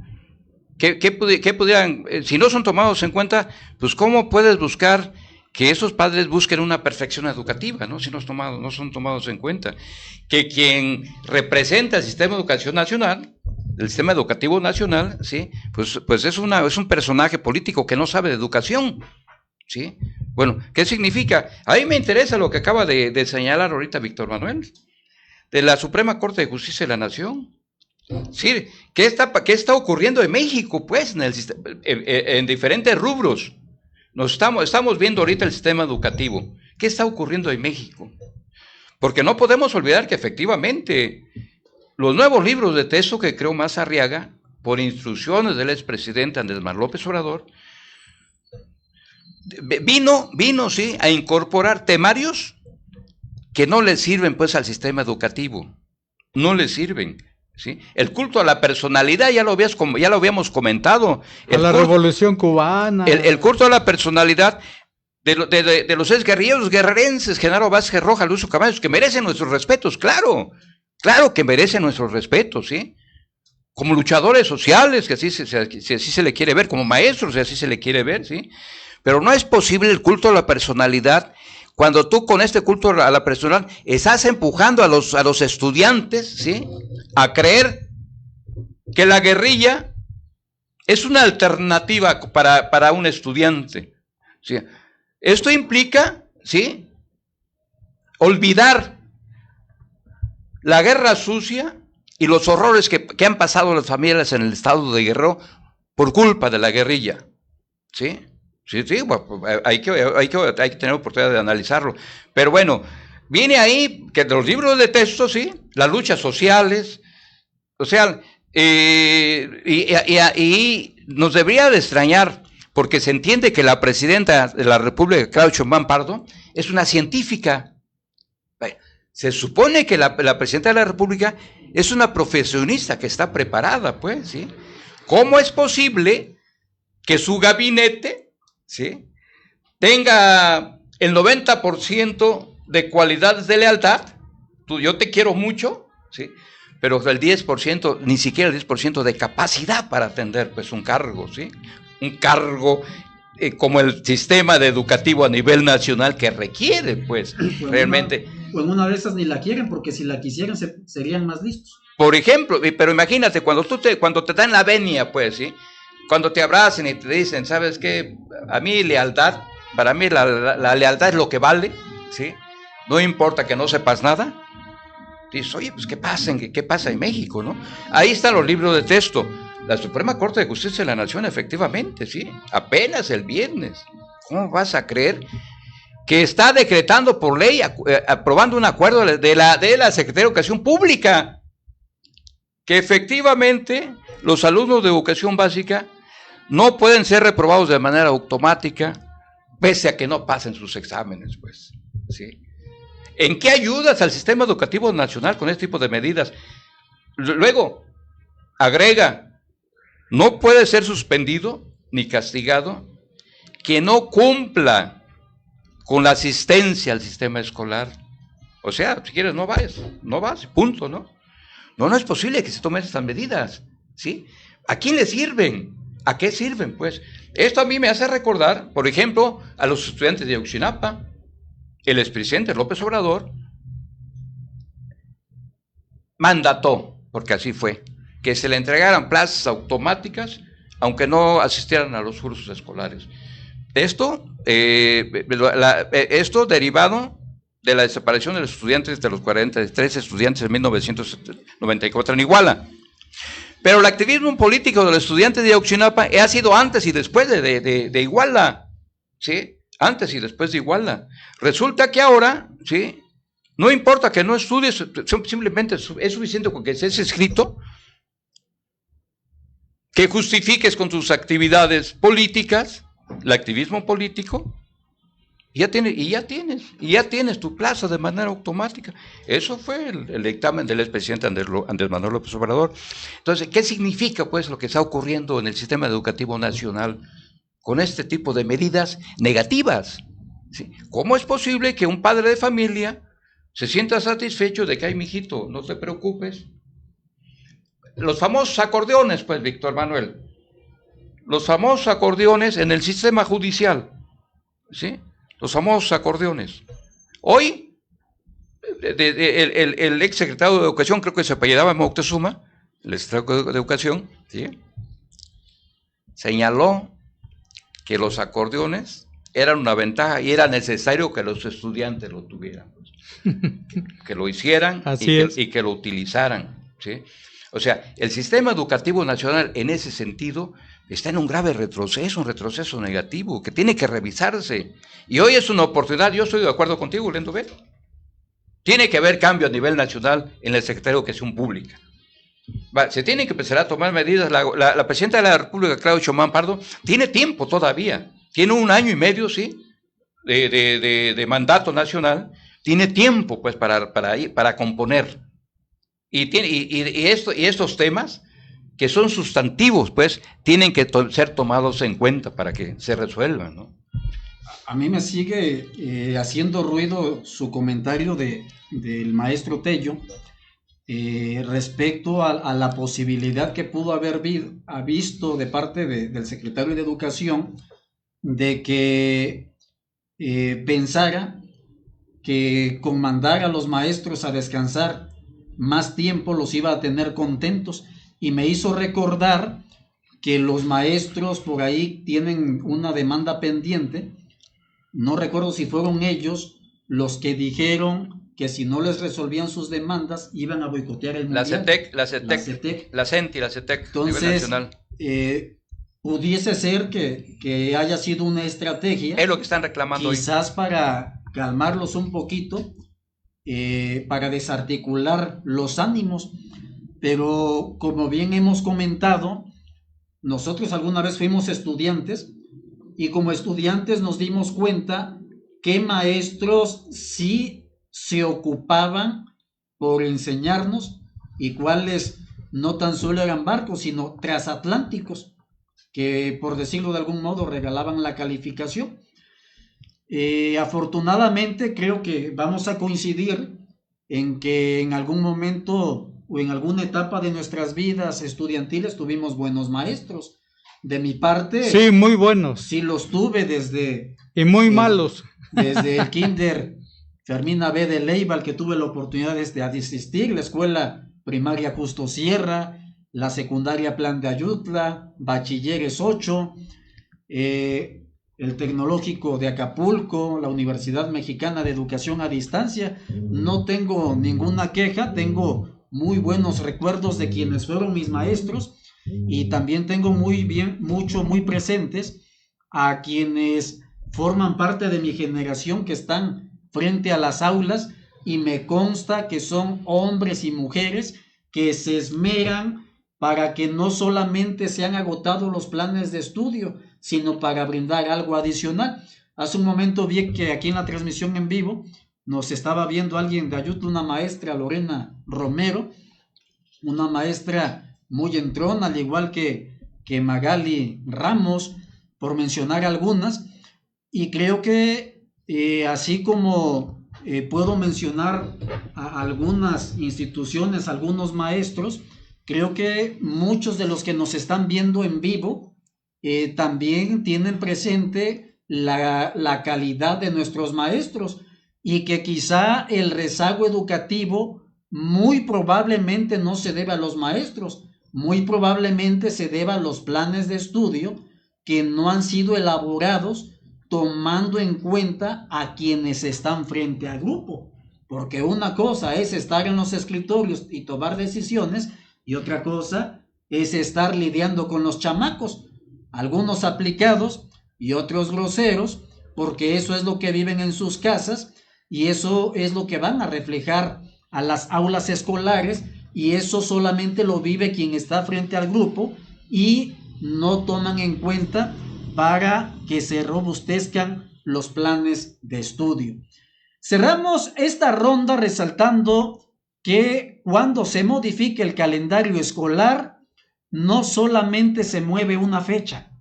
¿Qué pudieran, si no son tomados en cuenta, pues cómo puedes buscar que esos padres busquen una perfección educativa, ¿no? Si no son tomados en cuenta? Que quien representa el sistema educación nacional, el sistema educativo nacional, ¿sí? Pues es un personaje político que no sabe de educación, ¿sí? Bueno, ¿qué significa? A mí me interesa lo que acaba de señalar ahorita Víctor Manuel, de la Suprema Corte de Justicia de la Nación. Sí, ¿qué está ocurriendo en México, pues, en diferentes rubros? Estamos viendo ahorita el sistema educativo. ¿Qué está ocurriendo en México? Porque no podemos olvidar que efectivamente los nuevos libros de texto que creó Mazarriaga, por instrucciones del expresidente Andrés Manuel López Obrador, vino, sí, a incorporar temarios que no le sirven, pues, al sistema educativo. No le sirven. ¿Sí? El culto a la personalidad, ya lo habíamos comentado. Revolución cubana. El culto a la personalidad de los exguerrilleros guerrerenses, Genaro Vázquez Rojas, Lucio Caballos, que merecen nuestros respetos, claro que merecen nuestros respetos, ¿sí? Como luchadores sociales, que así se le quiere ver, como maestros, si así se le quiere ver, ¿sí? Pero no es posible el culto a la personalidad cuando tú con este culto a la personalidad estás empujando a los estudiantes, ¿sí?, a creer que la guerrilla es una alternativa para un estudiante, ¿sí? Esto implica, ¿sí?, olvidar la guerra sucia y los horrores que han pasado las familias en el estado de Guerrero por culpa de la guerrilla, ¿sí? Sí, hay que tener oportunidad de analizarlo. Pero bueno, viene ahí que los libros de texto, sí, las luchas sociales, o sea, y nos debería de extrañar, porque se entiende que la presidenta de la República, Claudia Sheinbaum Pardo, es una científica. Se supone que la presidenta de la República es una profesionista que está preparada, pues, ¿sí? ¿Cómo es posible que su gabinete, ¿sí?, tenga el 90% de cualidades de lealtad? yo te quiero mucho, ¿sí? Pero el 10%, ni siquiera el 10% de capacidad para atender pues un cargo, ¿sí? Un cargo como el sistema educativo a nivel nacional que requiere, pues, realmente. Pues una de esas ni la quieren, porque si la quisieran serían más listos. Por ejemplo, pero imagínate, cuando te dan la venia, pues, ¿sí? Cuando te abrazan y te dicen, ¿sabes qué? A mí para mí la lealtad es lo que vale, ¿sí? No importa que no sepas nada. Dices, oye, pues ¿qué pasa en México, no? Ahí están los libros de texto. La Suprema Corte de Justicia de la Nación, efectivamente, ¿sí? Apenas el viernes. ¿Cómo vas a creer que está decretando por ley, aprobando un acuerdo de la Secretaría de Educación Pública, que efectivamente los alumnos de educación básica no pueden ser reprobados de manera automática, pese a que no pasen sus exámenes, pues, ¿sí? ¿En qué ayudas al sistema educativo nacional con este tipo de medidas? Luego, agrega, no puede ser suspendido ni castigado quien no cumpla con la asistencia al sistema escolar. O sea, si quieres no vas, punto, ¿no? No es posible que se tomen estas medidas, ¿sí? ¿A quién le sirven? ¿A qué sirven, pues? Esto a mí me hace recordar, por ejemplo, a los estudiantes de Ayotzinapa. El expresidente López Obrador mandató, porque así fue, que se le entregaran plazas automáticas, aunque no asistieran a los cursos escolares. Esto derivado de la desaparición de los estudiantes, de los 43 estudiantes en 1994 en Iguala. Pero el activismo político de los estudiantes de Ayotzinapa ha sido antes y después de Iguala, ¿sí? Antes y después de Iguala. Resulta que ahora, ¿sí? No importa que no estudies, simplemente es suficiente con que estés escrito, que justifiques con tus actividades políticas, el activismo político, y ya tienes tu plaza de manera automática. Eso fue el dictamen del expresidente Andrés Manuel López Obrador. Entonces, ¿qué significa pues lo que está ocurriendo en el sistema educativo nacional con este tipo de medidas negativas? ¿Sí? ¿Cómo es posible que un padre de familia se sienta satisfecho de que, ay, mijito, no te preocupes? Los famosos acordeones, pues, Víctor Manuel. Los famosos acordeones en el sistema judicial, ¿sí? Los famosos acordeones. Hoy, el ex secretario de Educación, creo que se apellidaba Moctezuma, el secretario de Educación, ¿sí? Señaló que los acordeones eran una ventaja y era necesario que los estudiantes lo tuvieran, pues, que lo hicieran y que lo utilizaran, ¿sí? O sea, el sistema educativo nacional en ese sentido está en un grave retroceso, un retroceso negativo, que tiene que revisarse. Y hoy es una oportunidad, yo estoy de acuerdo contigo, Lendo Bet. Tiene que haber cambio a nivel nacional en el Secretario de Educación Pública. Se tienen que empezar a tomar medidas. La presidenta de la República, Claudia Sheinbaum Pardo, tiene tiempo todavía. Tiene 1 año y medio, ¿sí? De mandato nacional. Tiene tiempo, pues, para componer. Y estos temas que son sustantivos, pues, tienen que ser tomados en cuenta para que se resuelvan, ¿no? A mí me sigue haciendo ruido su comentario del maestro Tello respecto a la posibilidad que pudo haber visto de parte del secretario de Educación de que pensara que con mandar a los maestros a descansar más tiempo los iba a tener contentos, y me hizo recordar que los maestros por ahí tienen una demanda pendiente. No recuerdo si fueron ellos los que dijeron que si no les resolvían sus demandas iban a boicotear el mundial. La CENTE y la CETEC. Entonces, pudiese ser que haya sido una estrategia. Es lo que están reclamando quizás hoy, para calmarlos un poquito, para desarticular los ánimos. Pero como bien hemos comentado, nosotros alguna vez fuimos estudiantes y como estudiantes nos dimos cuenta que maestros sí se ocupaban por enseñarnos y cuáles no tan solo eran barcos, sino transatlánticos, que por decirlo de algún modo regalaban la calificación. Afortunadamente creo que vamos a coincidir en que en algún momento o en alguna etapa de nuestras vidas estudiantiles tuvimos buenos maestros. De mi parte, Sí, muy buenos. Sí los tuve desde... Y muy malos. Desde el kinder Fermina B. de Leiva, al que tuve la oportunidad de asistir, la escuela primaria Justo Sierra, la secundaria Plan de Ayutla, Bachilleres 8, el Tecnológico de Acapulco, la Universidad Mexicana de Educación a Distancia. No tengo ninguna queja, tengo muy buenos recuerdos de quienes fueron mis maestros y también tengo muy presentes a quienes forman parte de mi generación que están frente a las aulas y me consta que son hombres y mujeres que se esmeran para que no solamente se han agotado los planes de estudio, sino para brindar algo adicional. Hace un momento vi que aquí en la transmisión en vivo nos estaba viendo alguien de Ayutla, una maestra, Lorena Romero, una maestra muy entrona, al igual que Magali Ramos, por mencionar algunas, y creo que así como puedo mencionar a algunas instituciones, algunos maestros, creo que muchos de los que nos están viendo en vivo también tienen presente la calidad de nuestros maestros y que quizá el rezago educativo muy probablemente no se deba a los maestros, muy probablemente se deba a los planes de estudio que no han sido elaborados tomando en cuenta a quienes están frente al grupo, porque una cosa es estar en los escritorios y tomar decisiones y otra cosa es estar lidiando con los chamacos, algunos aplicados y otros groseros, porque eso es lo que viven en sus casas y eso es lo que van a reflejar a las aulas escolares y eso solamente lo vive quien está frente al grupo y no toman en cuenta para que se robustezcan los planes de estudio. Cerramos esta ronda resaltando que cuando se modifique el calendario escolar, no solamente se mueve una fecha,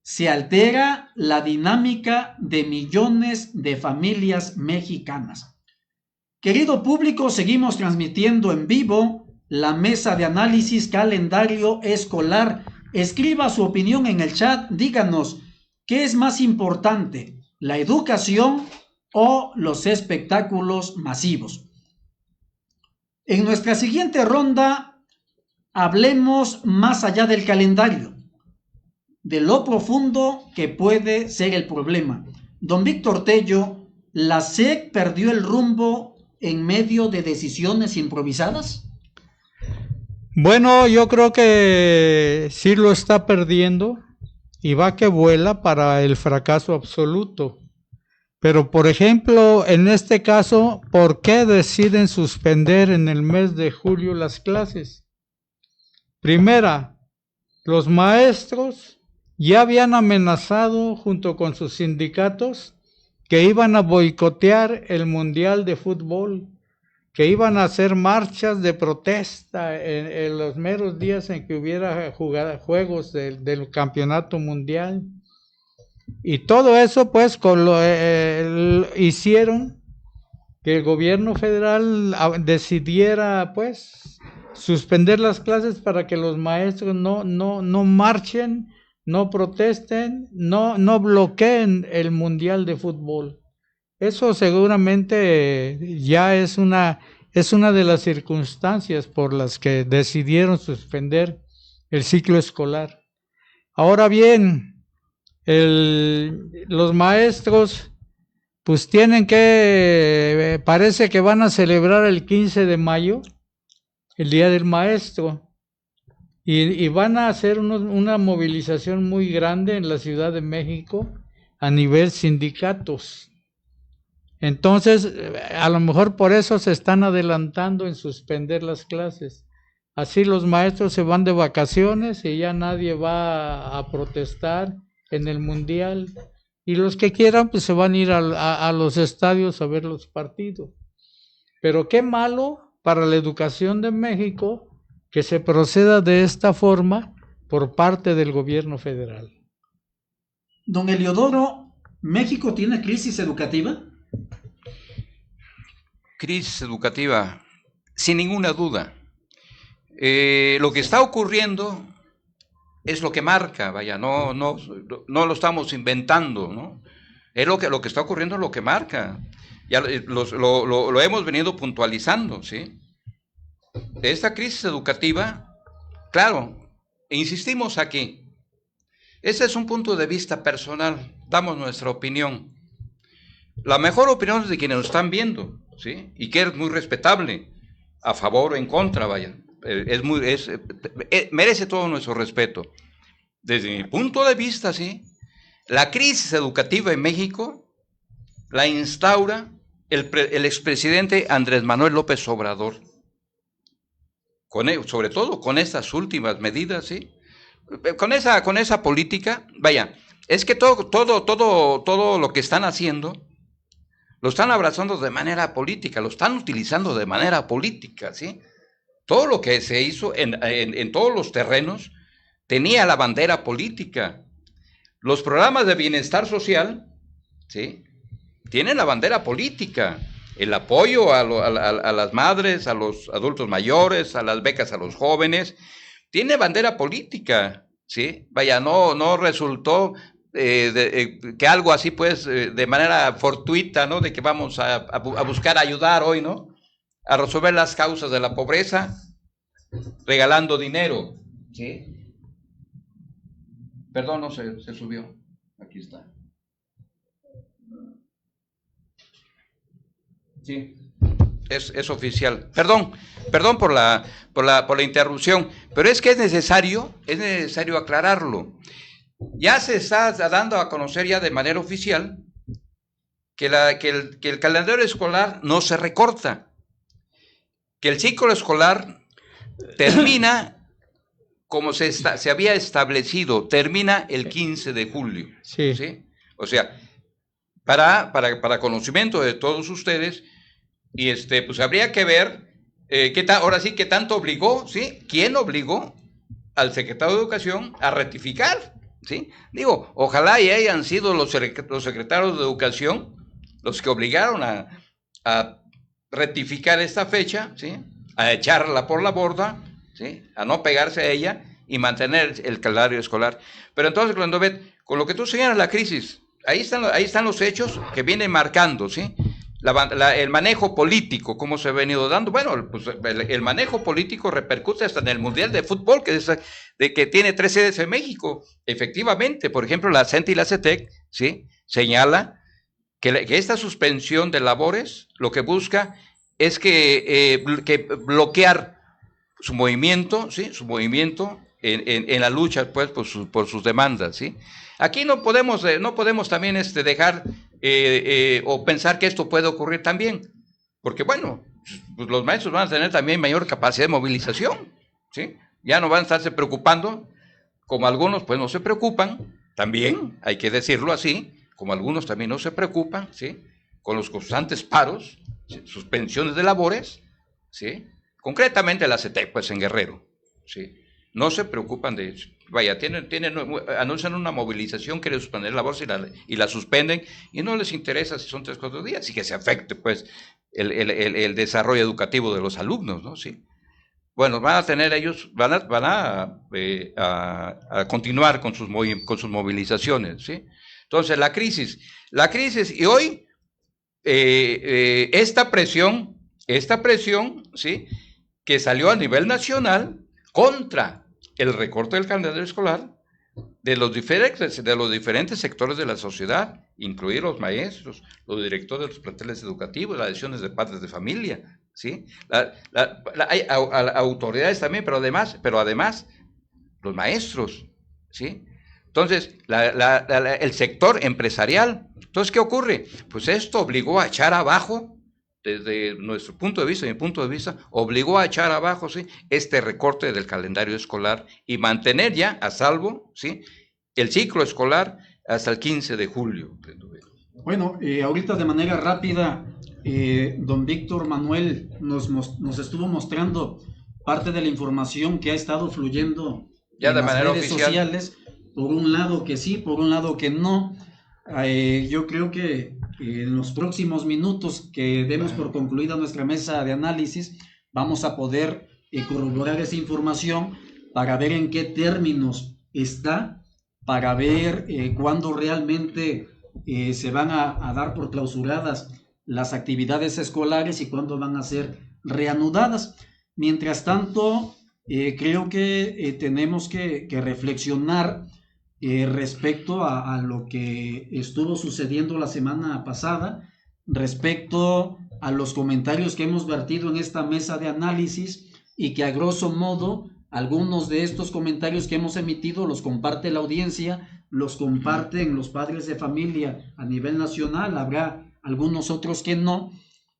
se altera la dinámica de millones de familias mexicanas. Querido público, seguimos transmitiendo en vivo la mesa de análisis calendario escolar. Escriba su opinión en el chat, díganos, ¿qué es más importante, la educación o los espectáculos masivos? En nuestra siguiente ronda, hablemos más allá del calendario, de lo profundo que puede ser el problema. Don Víctor Tello, ¿la SEP perdió el rumbo en medio de decisiones improvisadas? Bueno, yo creo que sí lo está perdiendo y va que vuela para el fracaso absoluto. Pero, por ejemplo, en este caso, ¿por qué deciden suspender en el mes de julio las clases? Primera, los maestros ya habían amenazado junto con sus sindicatos que iban a boicotear el Mundial de Fútbol, que iban a hacer marchas de protesta en los meros días en que hubiera juegos del campeonato mundial. Y todo eso pues hicieron que el gobierno federal decidiera pues suspender las clases para que los maestros no marchen, no protesten, no bloqueen el Mundial de Fútbol. Eso seguramente ya es una de las circunstancias por las que decidieron suspender el ciclo escolar. Ahora bien, los maestros pues tienen que, parece que van a celebrar el 15 de mayo, el Día del Maestro, y van a hacer una movilización muy grande en la Ciudad de México a nivel sindicatos. Entonces, a lo mejor por eso se están adelantando en suspender las clases. Así los maestros se van de vacaciones y ya nadie va a protestar en el Mundial. Y los que quieran, pues se van a ir a los estadios a ver los partidos. Pero qué malo para la educación de México que se proceda de esta forma por parte del gobierno federal. Don Eliodoro, ¿México tiene crisis educativa? crisis educativa, sin ninguna duda. Lo que está ocurriendo es lo que marca, vaya, no lo estamos inventando, ¿no? Es lo que está ocurriendo, es lo que marca. Ya lo hemos venido puntualizando, ¿sí? Esta crisis educativa, claro, insistimos aquí. Ese es un punto de vista personal, damos nuestra opinión. La mejor opinión es de quienes nos están viendo, ¿sí? Y que es muy respetable, a favor o en contra, vaya. Merece todo nuestro respeto. Desde mi punto de vista, ¿sí? La crisis educativa en México la instaura el expresidente Andrés Manuel López Obrador. Sobre todo con estas últimas medidas, ¿sí? Con esa política, vaya, es que todo lo que están haciendo lo están abrazando de manera política, lo están utilizando de manera política, ¿sí? Todo lo que se hizo en todos los terrenos tenía la bandera política. Los programas de bienestar social, ¿sí? Tienen la bandera política. El apoyo a las madres, a los adultos mayores, a las becas a los jóvenes, tiene bandera política, ¿sí? Vaya, no resultó que algo así, pues, de manera fortuita, ¿no? De que vamos a buscar ayudar hoy, ¿no? A resolver las causas de la pobreza, regalando dinero, ¿sí? Perdón, no se subió. Aquí está. Sí, es oficial. Perdón por la interrupción, pero es que es necesario aclararlo. Ya se está dando a conocer ya de manera oficial que el calendario escolar no se recorta, que el ciclo escolar termina como se había establecido, termina el 15 de julio. Sí. ¿Sí? O sea, para conocimiento de todos ustedes, y pues habría que ver ahora sí que tanto obligó, ¿sí? ¿Quién obligó al secretario de Educación a rectificar? ¿Sí? Digo, ojalá y hayan sido los secretarios de Educación los que obligaron a rectificar esta fecha, ¿sí? A echarla por la borda, ¿sí? A no pegarse a ella y mantener el calendario escolar. Pero entonces, Clendobet, con lo que tú señalas, la crisis, ahí están los hechos que vienen marcando, ¿sí? El manejo político, cómo se ha venido dando. Bueno, pues el manejo político repercute hasta en el Mundial de Fútbol, que tiene 3 sedes en México. Efectivamente, por ejemplo, la CENTE y la CETEC, ¿sí? Señala que esta suspensión de labores lo que busca es que bloquear su movimiento, ¿sí? Su movimiento en la lucha, pues, por sus demandas, ¿sí? Aquí no podemos también dejar o pensar que esto puede ocurrir también, porque bueno, pues los maestros van a tener también mayor capacidad de movilización, ¿sí? Ya no van a estarse preocupando, como algunos pues no se preocupan, también hay que decirlo así, como algunos también no se preocupan, ¿sí? Con los constantes paros, ¿sí? Suspensiones de labores, ¿sí? Concretamente la CETEC, pues en Guerrero, ¿sí? No se preocupan de eso. Vaya, anuncian una movilización, quieren suspender labores y la suspenden, y no les interesa si son 3 o 4 días, y que se afecte, pues, el desarrollo educativo de los alumnos, ¿no? Sí. Bueno, van a continuar con sus movilizaciones, ¿sí? Entonces, la crisis, y hoy, esta presión, ¿sí? Que salió a nivel nacional contra el recorte del calendario escolar de los diferentes sectores de la sociedad, incluidos los maestros, los directores de los planteles educativos, las decisiones de padres de familia, ¿sí? Hay autoridades también, pero además los maestros, ¿sí? Entonces, el sector empresarial. Entonces, ¿qué ocurre? Pues esto obligó a echar abajo, desde nuestro punto de vista, mi punto de vista, obligó a echar abajo, ¿sí? Este recorte del calendario escolar y mantener ya a salvo, ¿sí? El ciclo escolar hasta el 15 de julio. Bueno, ahorita de manera rápida, don Víctor Manuel nos estuvo mostrando parte de la información que ha estado fluyendo ya en de las manera redes oficial. Sociales, por un lado que sí, por un lado que no. Yo creo que en los próximos minutos que demos por concluida nuestra mesa de análisis, vamos a poder corroborar esa información para ver en qué términos está, para ver cuándo realmente se van a dar por clausuradas las actividades escolares y cuándo van a ser reanudadas. Mientras tanto, creo que tenemos que reflexionar respecto a lo que estuvo sucediendo la semana pasada, respecto a los comentarios que hemos vertido en esta mesa de análisis y que a grosso modo algunos de estos comentarios que hemos emitido los comparte la audiencia, los comparten los padres de familia a nivel nacional, habrá algunos otros que no,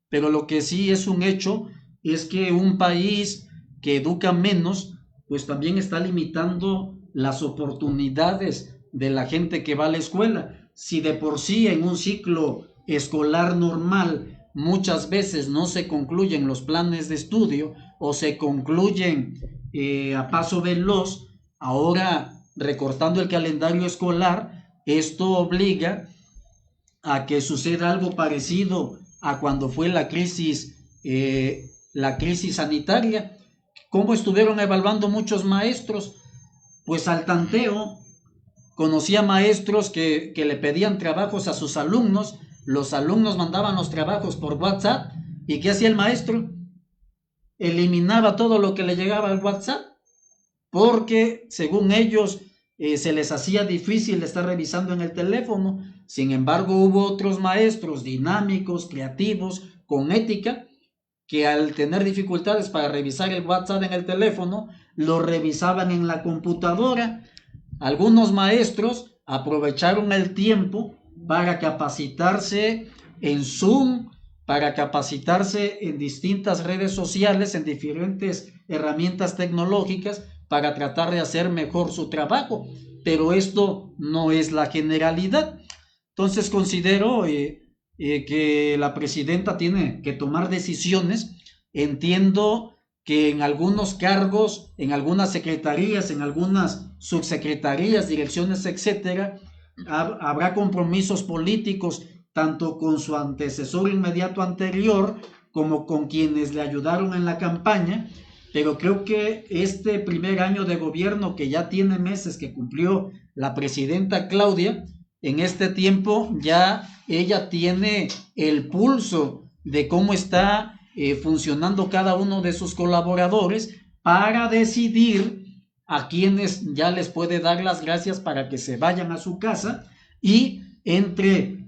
pero lo que sí es un hecho es que un país que educa menos, pues también está limitando las oportunidades de la gente que va a la escuela. Si de por sí en un ciclo escolar normal muchas veces no se concluyen los planes de estudio o se concluyen a paso veloz, ahora recortando el calendario escolar, esto obliga a que suceda algo parecido a cuando fue la crisis sanitaria. ¿Cómo estuvieron evaluando muchos maestros? Pues al tanteo. Conocía maestros que le pedían trabajos a sus alumnos, los alumnos mandaban los trabajos por WhatsApp, ¿y qué hacía el maestro? Eliminaba todo lo que le llegaba al WhatsApp, porque según ellos se les hacía difícil estar revisando en el teléfono. Sin embargo, hubo otros maestros dinámicos, creativos, con ética, que al tener dificultades para revisar el WhatsApp en el teléfono, lo revisaban en la computadora. Algunos maestros aprovecharon el tiempo para capacitarse en Zoom, para capacitarse en distintas redes sociales, en diferentes herramientas tecnológicas, para tratar de hacer mejor su trabajo. Pero esto no es la generalidad. Entonces considero que la presidenta tiene que tomar decisiones. Entiendo que en algunos cargos, en algunas secretarías, en algunas subsecretarías, direcciones, etcétera, habrá compromisos políticos tanto con su antecesor inmediato anterior como con quienes le ayudaron en la campaña, pero creo que este primer año de gobierno, que ya tiene meses que cumplió la presidenta Claudia, en este tiempo ya ella tiene el pulso de cómo está funcionando cada uno de sus colaboradores para decidir a quienes ya les puede dar las gracias para que se vayan a su casa y entre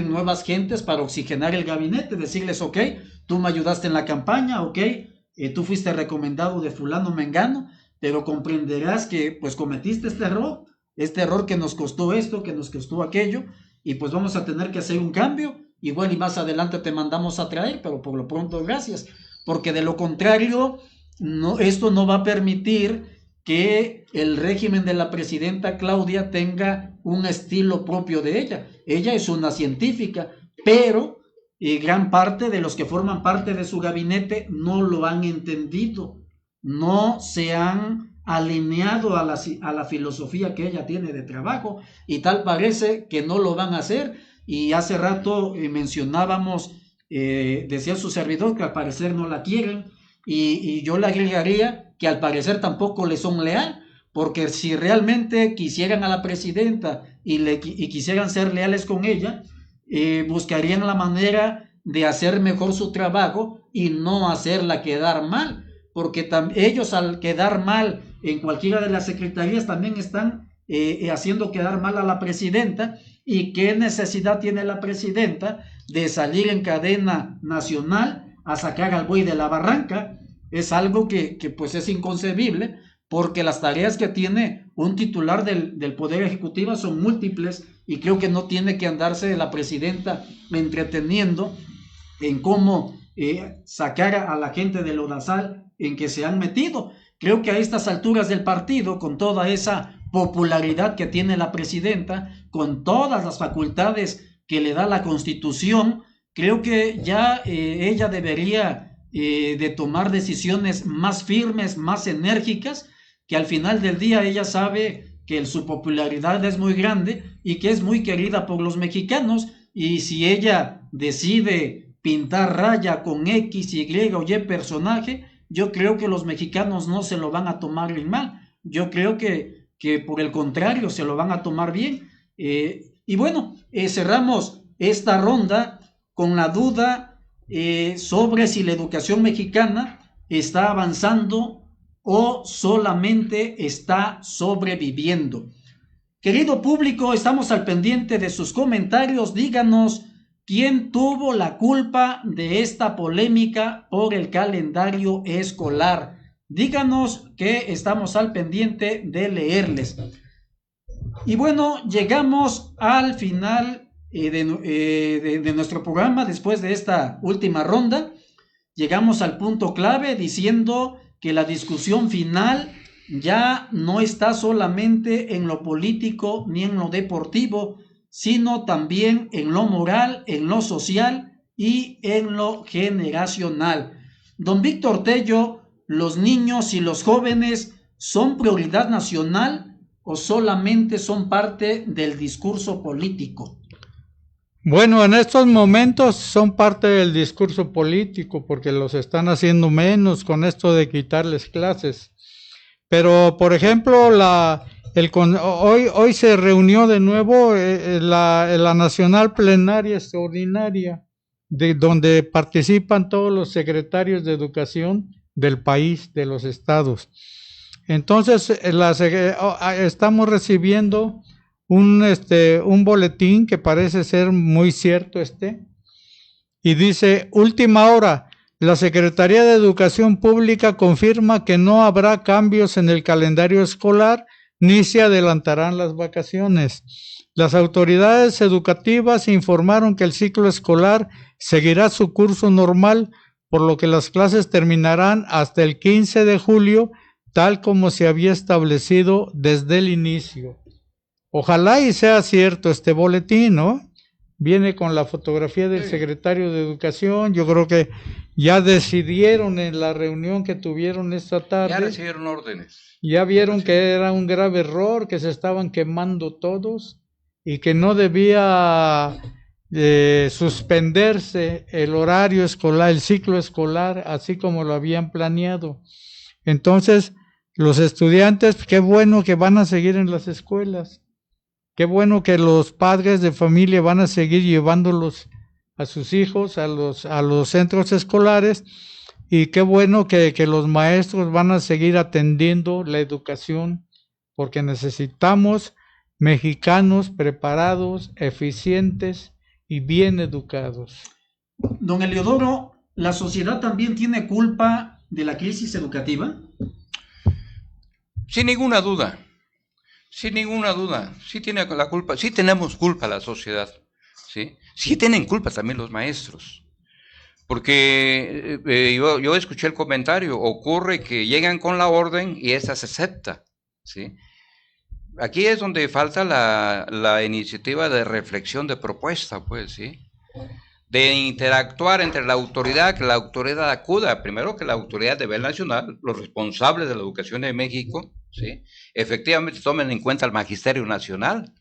nuevas gentes para oxigenar el gabinete, decirles, ok, tú me ayudaste en la campaña, ok, tú fuiste recomendado de fulano mengano, pero comprenderás que pues cometiste este error que nos costó esto, que nos costó aquello, y pues vamos a tener que hacer un cambio. Igual y más adelante te mandamos a traer, pero por lo pronto gracias, porque de lo contrario, esto no va a permitir que el régimen de la presidenta Claudia tenga un estilo propio de ella. Ella es una científica, pero gran parte de los que forman parte de su gabinete no lo han entendido, no se han alineado a la filosofía que ella tiene de trabajo, y tal parece que no lo van a hacer. Y hace rato mencionábamos, decía su servidor, que al parecer no la quieren, y yo le agregaría que al parecer tampoco le son leal, porque si realmente quisieran a la presidenta y quisieran ser leales con ella, buscarían la manera de hacer mejor su trabajo y no hacerla quedar mal, porque ellos al quedar mal en cualquiera de las secretarías también están haciendo quedar mal a la presidenta. ¿Y qué necesidad tiene la presidenta de salir en cadena nacional a sacar al buey de la barranca? Es algo que pues es inconcebible, porque las tareas que tiene un titular del Poder Ejecutivo son múltiples, y creo que no tiene que andarse la presidenta entreteniendo en cómo sacar a la gente del lodazal en que se han metido. Creo que a estas alturas del partido, con toda esa popularidad que tiene la presidenta, con todas las facultades que le da la Constitución, creo que ya ella debería de tomar decisiones más firmes, más enérgicas, que al final del día ella sabe que su popularidad es muy grande y que es muy querida por los mexicanos, y si ella decide pintar raya con X, Y o Y personaje, yo creo que los mexicanos no se lo van a tomar en mal. Yo creo que por el contrario se lo van a tomar bien. Y bueno, cerramos esta ronda con la duda sobre si la educación mexicana está avanzando o solamente está sobreviviendo. Querido público, estamos al pendiente de sus comentarios. Díganos quién tuvo la culpa de esta polémica por el calendario escolar. Díganos, que estamos al pendiente de leerles. Y bueno, llegamos al final de nuestro programa después de esta última ronda. Llegamos al punto clave diciendo que la discusión final ya no está solamente en lo político ni en lo deportivo, sino también en lo moral, en lo social y en lo generacional. Don Víctor Tello, ¿los niños y los jóvenes son prioridad nacional o solamente son parte del discurso político? Bueno, en estos momentos son parte del discurso político porque los están haciendo menos con esto de quitarles clases. Pero, por ejemplo, hoy se reunió de nuevo la Nacional Plenaria Extraordinaria, donde participan todos los secretarios de educación del país, de los estados. Entonces, estamos recibiendo un boletín que parece ser muy cierto y dice: última hora, la Secretaría de Educación Pública confirma que no habrá cambios en el calendario escolar ni se adelantarán las vacaciones. Las autoridades educativas informaron que el ciclo escolar seguirá su curso normal, por lo que las clases terminarán hasta el 15 de julio, tal como se había establecido desde el inicio. Ojalá y sea cierto este boletín, ¿no? Viene con la fotografía del secretario de Educación. Yo creo que ya decidieron en la reunión que tuvieron esta tarde. Ya recibieron órdenes. Ya vieron que era un grave error, que se estaban quemando todos y que no debía suspenderse el horario escolar, el ciclo escolar, así como lo habían planeado. Entonces, los estudiantes, qué bueno que van a seguir en las escuelas. Qué bueno que los padres de familia van a seguir llevándolos a sus hijos a los centros escolares, y qué bueno que los maestros van a seguir atendiendo la educación, porque necesitamos mexicanos preparados, eficientes y bien educados. Don Eliodoro, ¿la sociedad también tiene culpa de la crisis educativa? Sin ninguna duda. Sin ninguna duda, sí tiene la culpa, sí tenemos culpa la sociedad, ¿sí? Sí tienen culpa también los maestros, porque yo escuché el comentario, ocurre que llegan con la orden y esta se acepta, ¿sí? Aquí es donde falta la iniciativa de reflexión, de propuesta, pues, ¿sí? De interactuar entre la autoridad, que la autoridad acuda, primero que la autoridad de nivel nacional, los responsables de la educación de México, ¿sí? Efectivamente tomen en cuenta el magisterio nacional,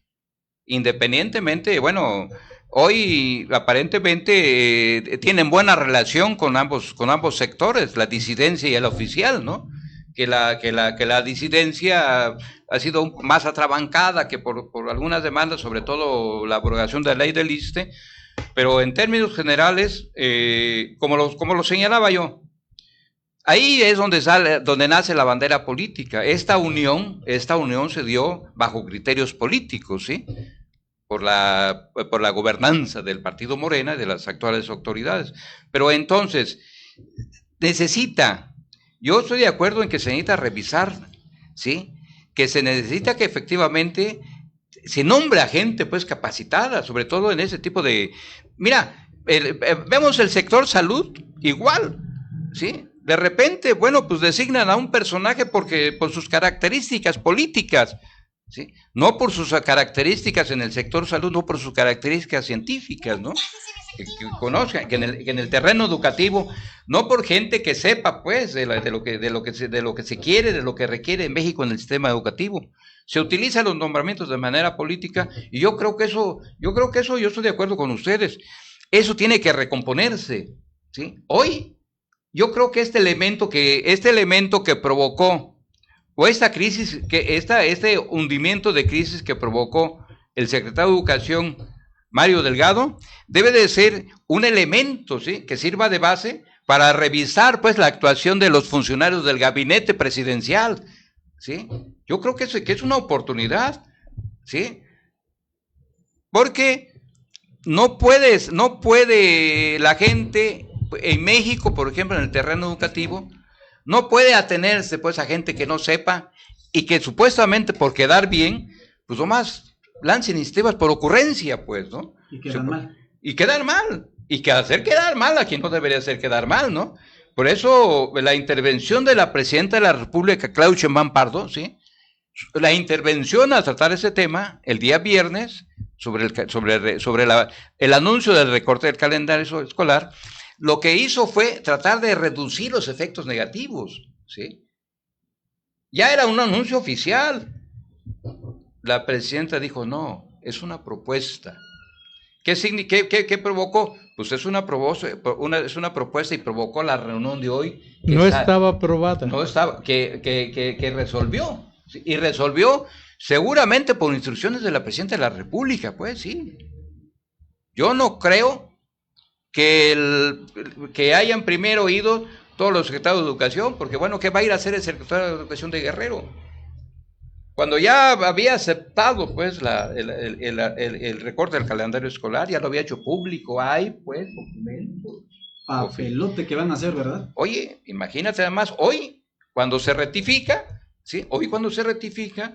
independientemente, bueno, hoy aparentemente tienen buena relación con ambos sectores, la disidencia y el oficial, ¿no? Que la disidencia ha sido más atrabancada que por algunas demandas, sobre todo la abrogación de la ley del ISSSTE, pero en términos generales, como lo señalaba yo, ahí es donde nace la bandera política. Esta unión se dio bajo criterios políticos, ¿sí? Por la gobernanza del partido Morena y de las actuales autoridades. Pero entonces, yo estoy de acuerdo en que se necesita revisar, ¿sí? Que se necesita que efectivamente se nombre a gente pues capacitada, sobre todo en ese tipo de... Mira, vemos el sector salud igual, ¿sí? De repente, bueno, pues designan a un personaje por sus características políticas, ¿sí? No por sus características en el sector salud, no por sus características científicas, ¿no? Que conozcan, que en el terreno educativo, no por gente que sepa, pues, de lo que se quiere, de lo que requiere en México en el sistema educativo, se utilizan los nombramientos de manera política, y yo estoy de acuerdo con ustedes. Eso tiene que recomponerse, ¿sí? Hoy, yo creo que este elemento que provocó, o esta crisis, este hundimiento de crisis que provocó el secretario de Educación, Mario Delgado, debe de ser un elemento, ¿sí?, que sirva de base para revisar, pues, la actuación de los funcionarios del gabinete presidencial, ¿sí? Yo creo que es una oportunidad, ¿sí? Porque no puede la gente en México, por ejemplo, en el terreno educativo, no puede atenerse, pues, a gente que no sepa y que supuestamente por quedar bien, pues nomás lancen iniciativas por ocurrencia, pues, ¿no? Y quedan mal. Y quedar mal. Y que hacer quedar mal a quien no debería hacer quedar mal, ¿no? Por eso la intervención de la presidenta de la República, Claudia Sheinbaum Pardo, ¿sí?, la intervención a tratar ese tema el día viernes sobre el anuncio del recorte del calendario escolar, lo que hizo fue tratar de reducir los efectos negativos, ¿sí? Ya era un anuncio oficial. La presidenta dijo, no, es una propuesta. ¿Qué provocó? Pues es una propuesta y provocó la reunión de hoy. No estaba aprobada. No estaba, que resolvió. ¿Sí? Y resolvió seguramente por instrucciones de la presidenta de la República, pues sí. Yo no creo que hayan primero ido todos los secretarios de Educación, porque bueno, ¿qué va a ir a hacer el secretario de Educación de Guerrero? Cuando ya había aceptado, pues, el recorte del calendario escolar, ya lo había hecho público, hay, pues, documentos. Papelote que van a hacer, ¿verdad? Oye, imagínate además, hoy, cuando se ratifica, ¿sí? Hoy cuando se ratifica,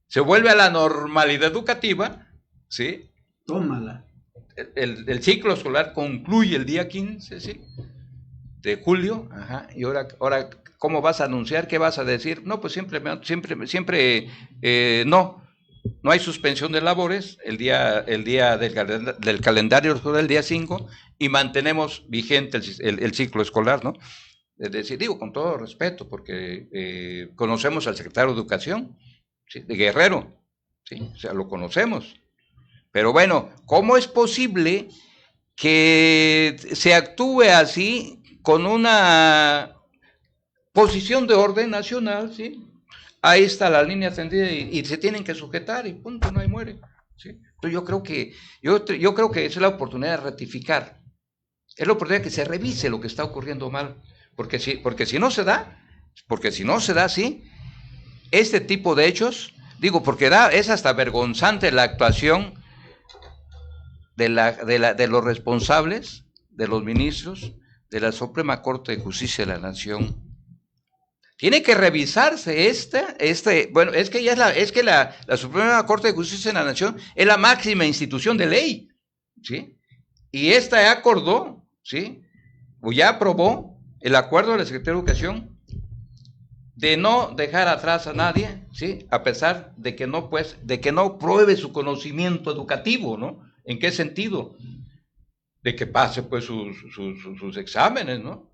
se vuelve a la normalidad educativa, ¿sí? Tómala. El ciclo escolar concluye el día 15, ¿sí?, de julio, ajá, y ahora, ¿cómo vas a anunciar? ¿Qué vas a decir? No, pues siempre no hay suspensión de labores el día del calendario del día 5 y mantenemos vigente el ciclo escolar, ¿no? Es decir, digo con todo respeto, porque conocemos al secretario de Educación, ¿sí?, de Guerrero, ¿sí?, o sea, lo conocemos. Pero bueno, ¿cómo es posible que se actúe así con una posición de orden nacional, ¿sí? Ahí está la línea tendida y se tienen que sujetar y punto, no hay muere, ¿sí? Entonces yo creo que esa es la oportunidad de rectificar, es la oportunidad de que se revise lo que está ocurriendo mal, porque si no se da, ¿sí?, este tipo de hechos, digo, porque es hasta vergonzante la actuación de los responsables, de los ministros de la Suprema Corte de Justicia de la Nación. Tiene que revisarse bueno, es que la Suprema Corte de Justicia de la Nación es la máxima institución de ley, ¿sí? Y esta acordó, ¿sí?, o ya aprobó el acuerdo de la Secretaría de Educación de no dejar atrás a nadie, ¿sí?, a pesar de que no pruebe su conocimiento educativo, ¿no? ¿En qué sentido? De que pase, pues, sus exámenes, ¿no?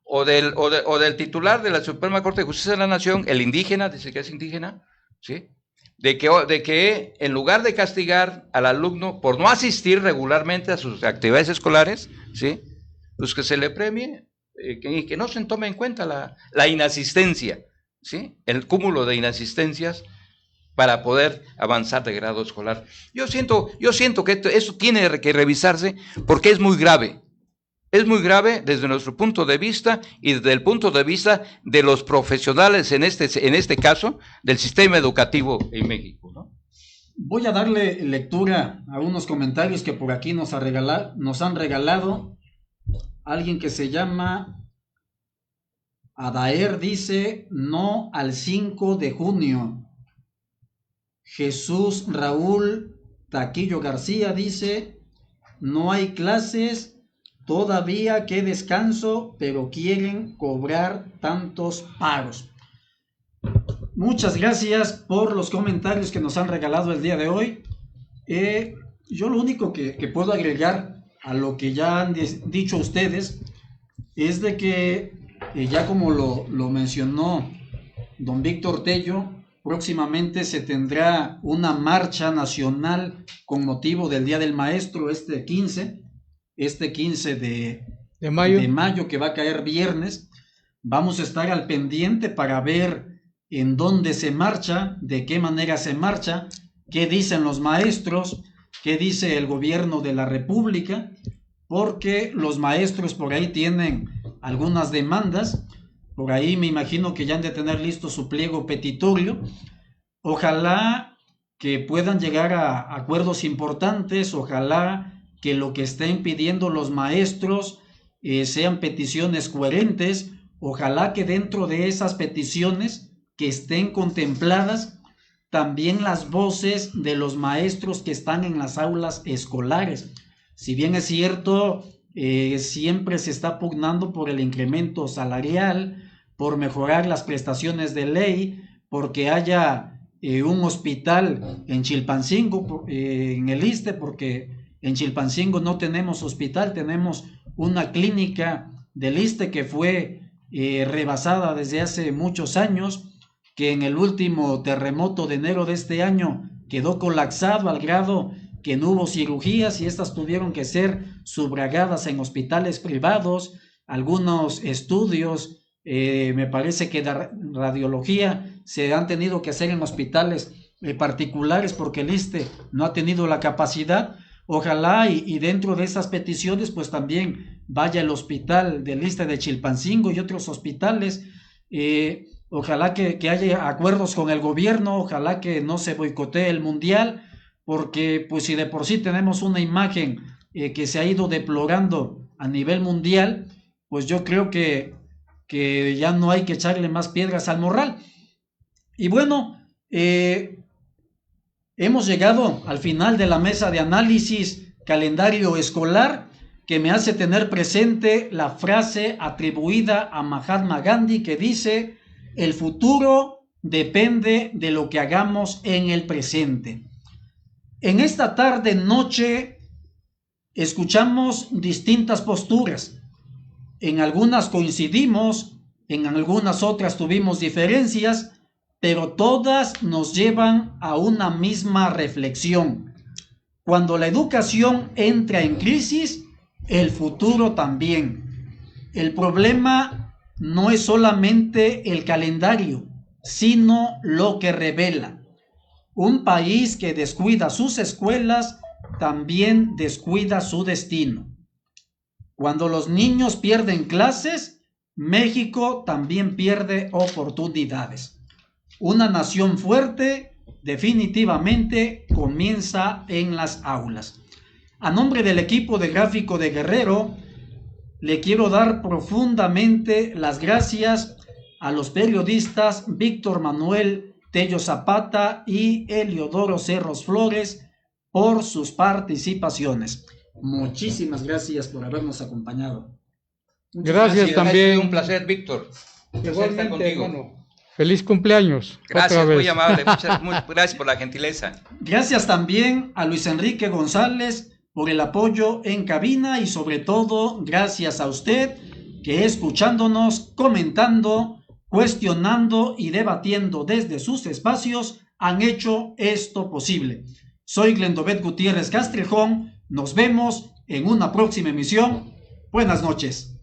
O del titular de la Suprema Corte de Justicia de la Nación, el indígena, dice que es indígena, ¿sí?, de que en lugar de castigar al alumno por no asistir regularmente a sus actividades escolares, ¿sí?, pues que se le premie, que no se tome en cuenta la inasistencia, ¿sí?, el cúmulo de inasistencias para poder avanzar de grado escolar. Yo siento que eso tiene que revisarse porque es muy grave. Es muy grave desde nuestro punto de vista y desde el punto de vista de los profesionales, en este caso, del sistema educativo en México, ¿no? Voy a darle lectura a unos comentarios que por aquí nos han regalado. Alguien que se llama Adaer dice, no al 5 de junio. Jesús Raúl Taquillo García dice, no hay clases todavía, que descanso, pero quieren cobrar tantos pagos. Muchas gracias por los comentarios que nos han regalado el día de hoy. Yo lo único que puedo agregar a lo que ya han dicho ustedes es de que ya como lo mencionó don Víctor Tello, próximamente se tendrá una marcha nacional con motivo del Día del Maestro este 15 de mayo, que va a caer viernes. Vamos a estar al pendiente para ver en dónde se marcha, de qué manera se marcha, qué dicen los maestros, qué dice el gobierno de la República, porque los maestros por ahí tienen algunas demandas. Por ahí me imagino que ya han de tener listo su pliego petitorio. Ojalá que puedan llegar a acuerdos importantes, ojalá que lo que estén pidiendo los maestros sean peticiones coherentes, ojalá que dentro de esas peticiones que estén contempladas también las voces de los maestros que están en las aulas escolares. Si bien es cierto, siempre se está pugnando por el incremento salarial, por mejorar las prestaciones de ley, porque haya un hospital en Chilpancingo, en el ISSSTE, porque en Chilpancingo no tenemos hospital, tenemos una clínica del ISSSTE que fue rebasada desde hace muchos años, que en el último terremoto de enero de este año quedó colapsado al grado que no hubo cirugías y estas tuvieron que ser subragadas en hospitales privados. Algunos estudios, me parece que de radiología, se han tenido que hacer en hospitales particulares porque el ISSSTE no ha tenido la capacidad. Ojalá y dentro de esas peticiones pues también vaya el hospital del ISSSTE de Chilpancingo y otros hospitales. Ojalá que haya acuerdos con el gobierno, ojalá que no se boicotee el mundial, porque pues si de por sí tenemos una imagen que se ha ido deplorando a nivel mundial, pues yo creo que ya no hay que echarle más piedras al morral. Y bueno, hemos llegado al final de la mesa de análisis calendario escolar, que me hace tener presente la frase atribuida a Mahatma Gandhi que dice: el futuro depende de lo que hagamos en el presente. En esta tarde, noche, escuchamos distintas posturas. En algunas coincidimos, en algunas otras tuvimos diferencias, pero todas nos llevan a una misma reflexión. Cuando la educación entra en crisis, el futuro también. El problema no es solamente el calendario, sino lo que revela. Un país que descuida sus escuelas también descuida su destino. Cuando los niños pierden clases, México también pierde oportunidades. Una nación fuerte definitivamente comienza en las aulas. A nombre del equipo de Gráfico de Guerrero, le quiero dar profundamente las gracias a los periodistas Víctor Manuel Tello Zapata y Eliodoro Cerros Flores por sus participaciones. Muchísimas gracias por habernos acompañado. Gracias también. Un placer, Víctor. Igualmente, hermano. Feliz cumpleaños. Gracias, muy amable. Muchas gracias por la gentileza. Gracias también a Luis Enrique González por el apoyo en cabina y sobre todo gracias a usted que escuchándonos, comentando, cuestionando y debatiendo desde sus espacios han hecho esto posible. Soy Glendobet Gutiérrez Castrejón. Nos vemos en una próxima emisión. Buenas noches.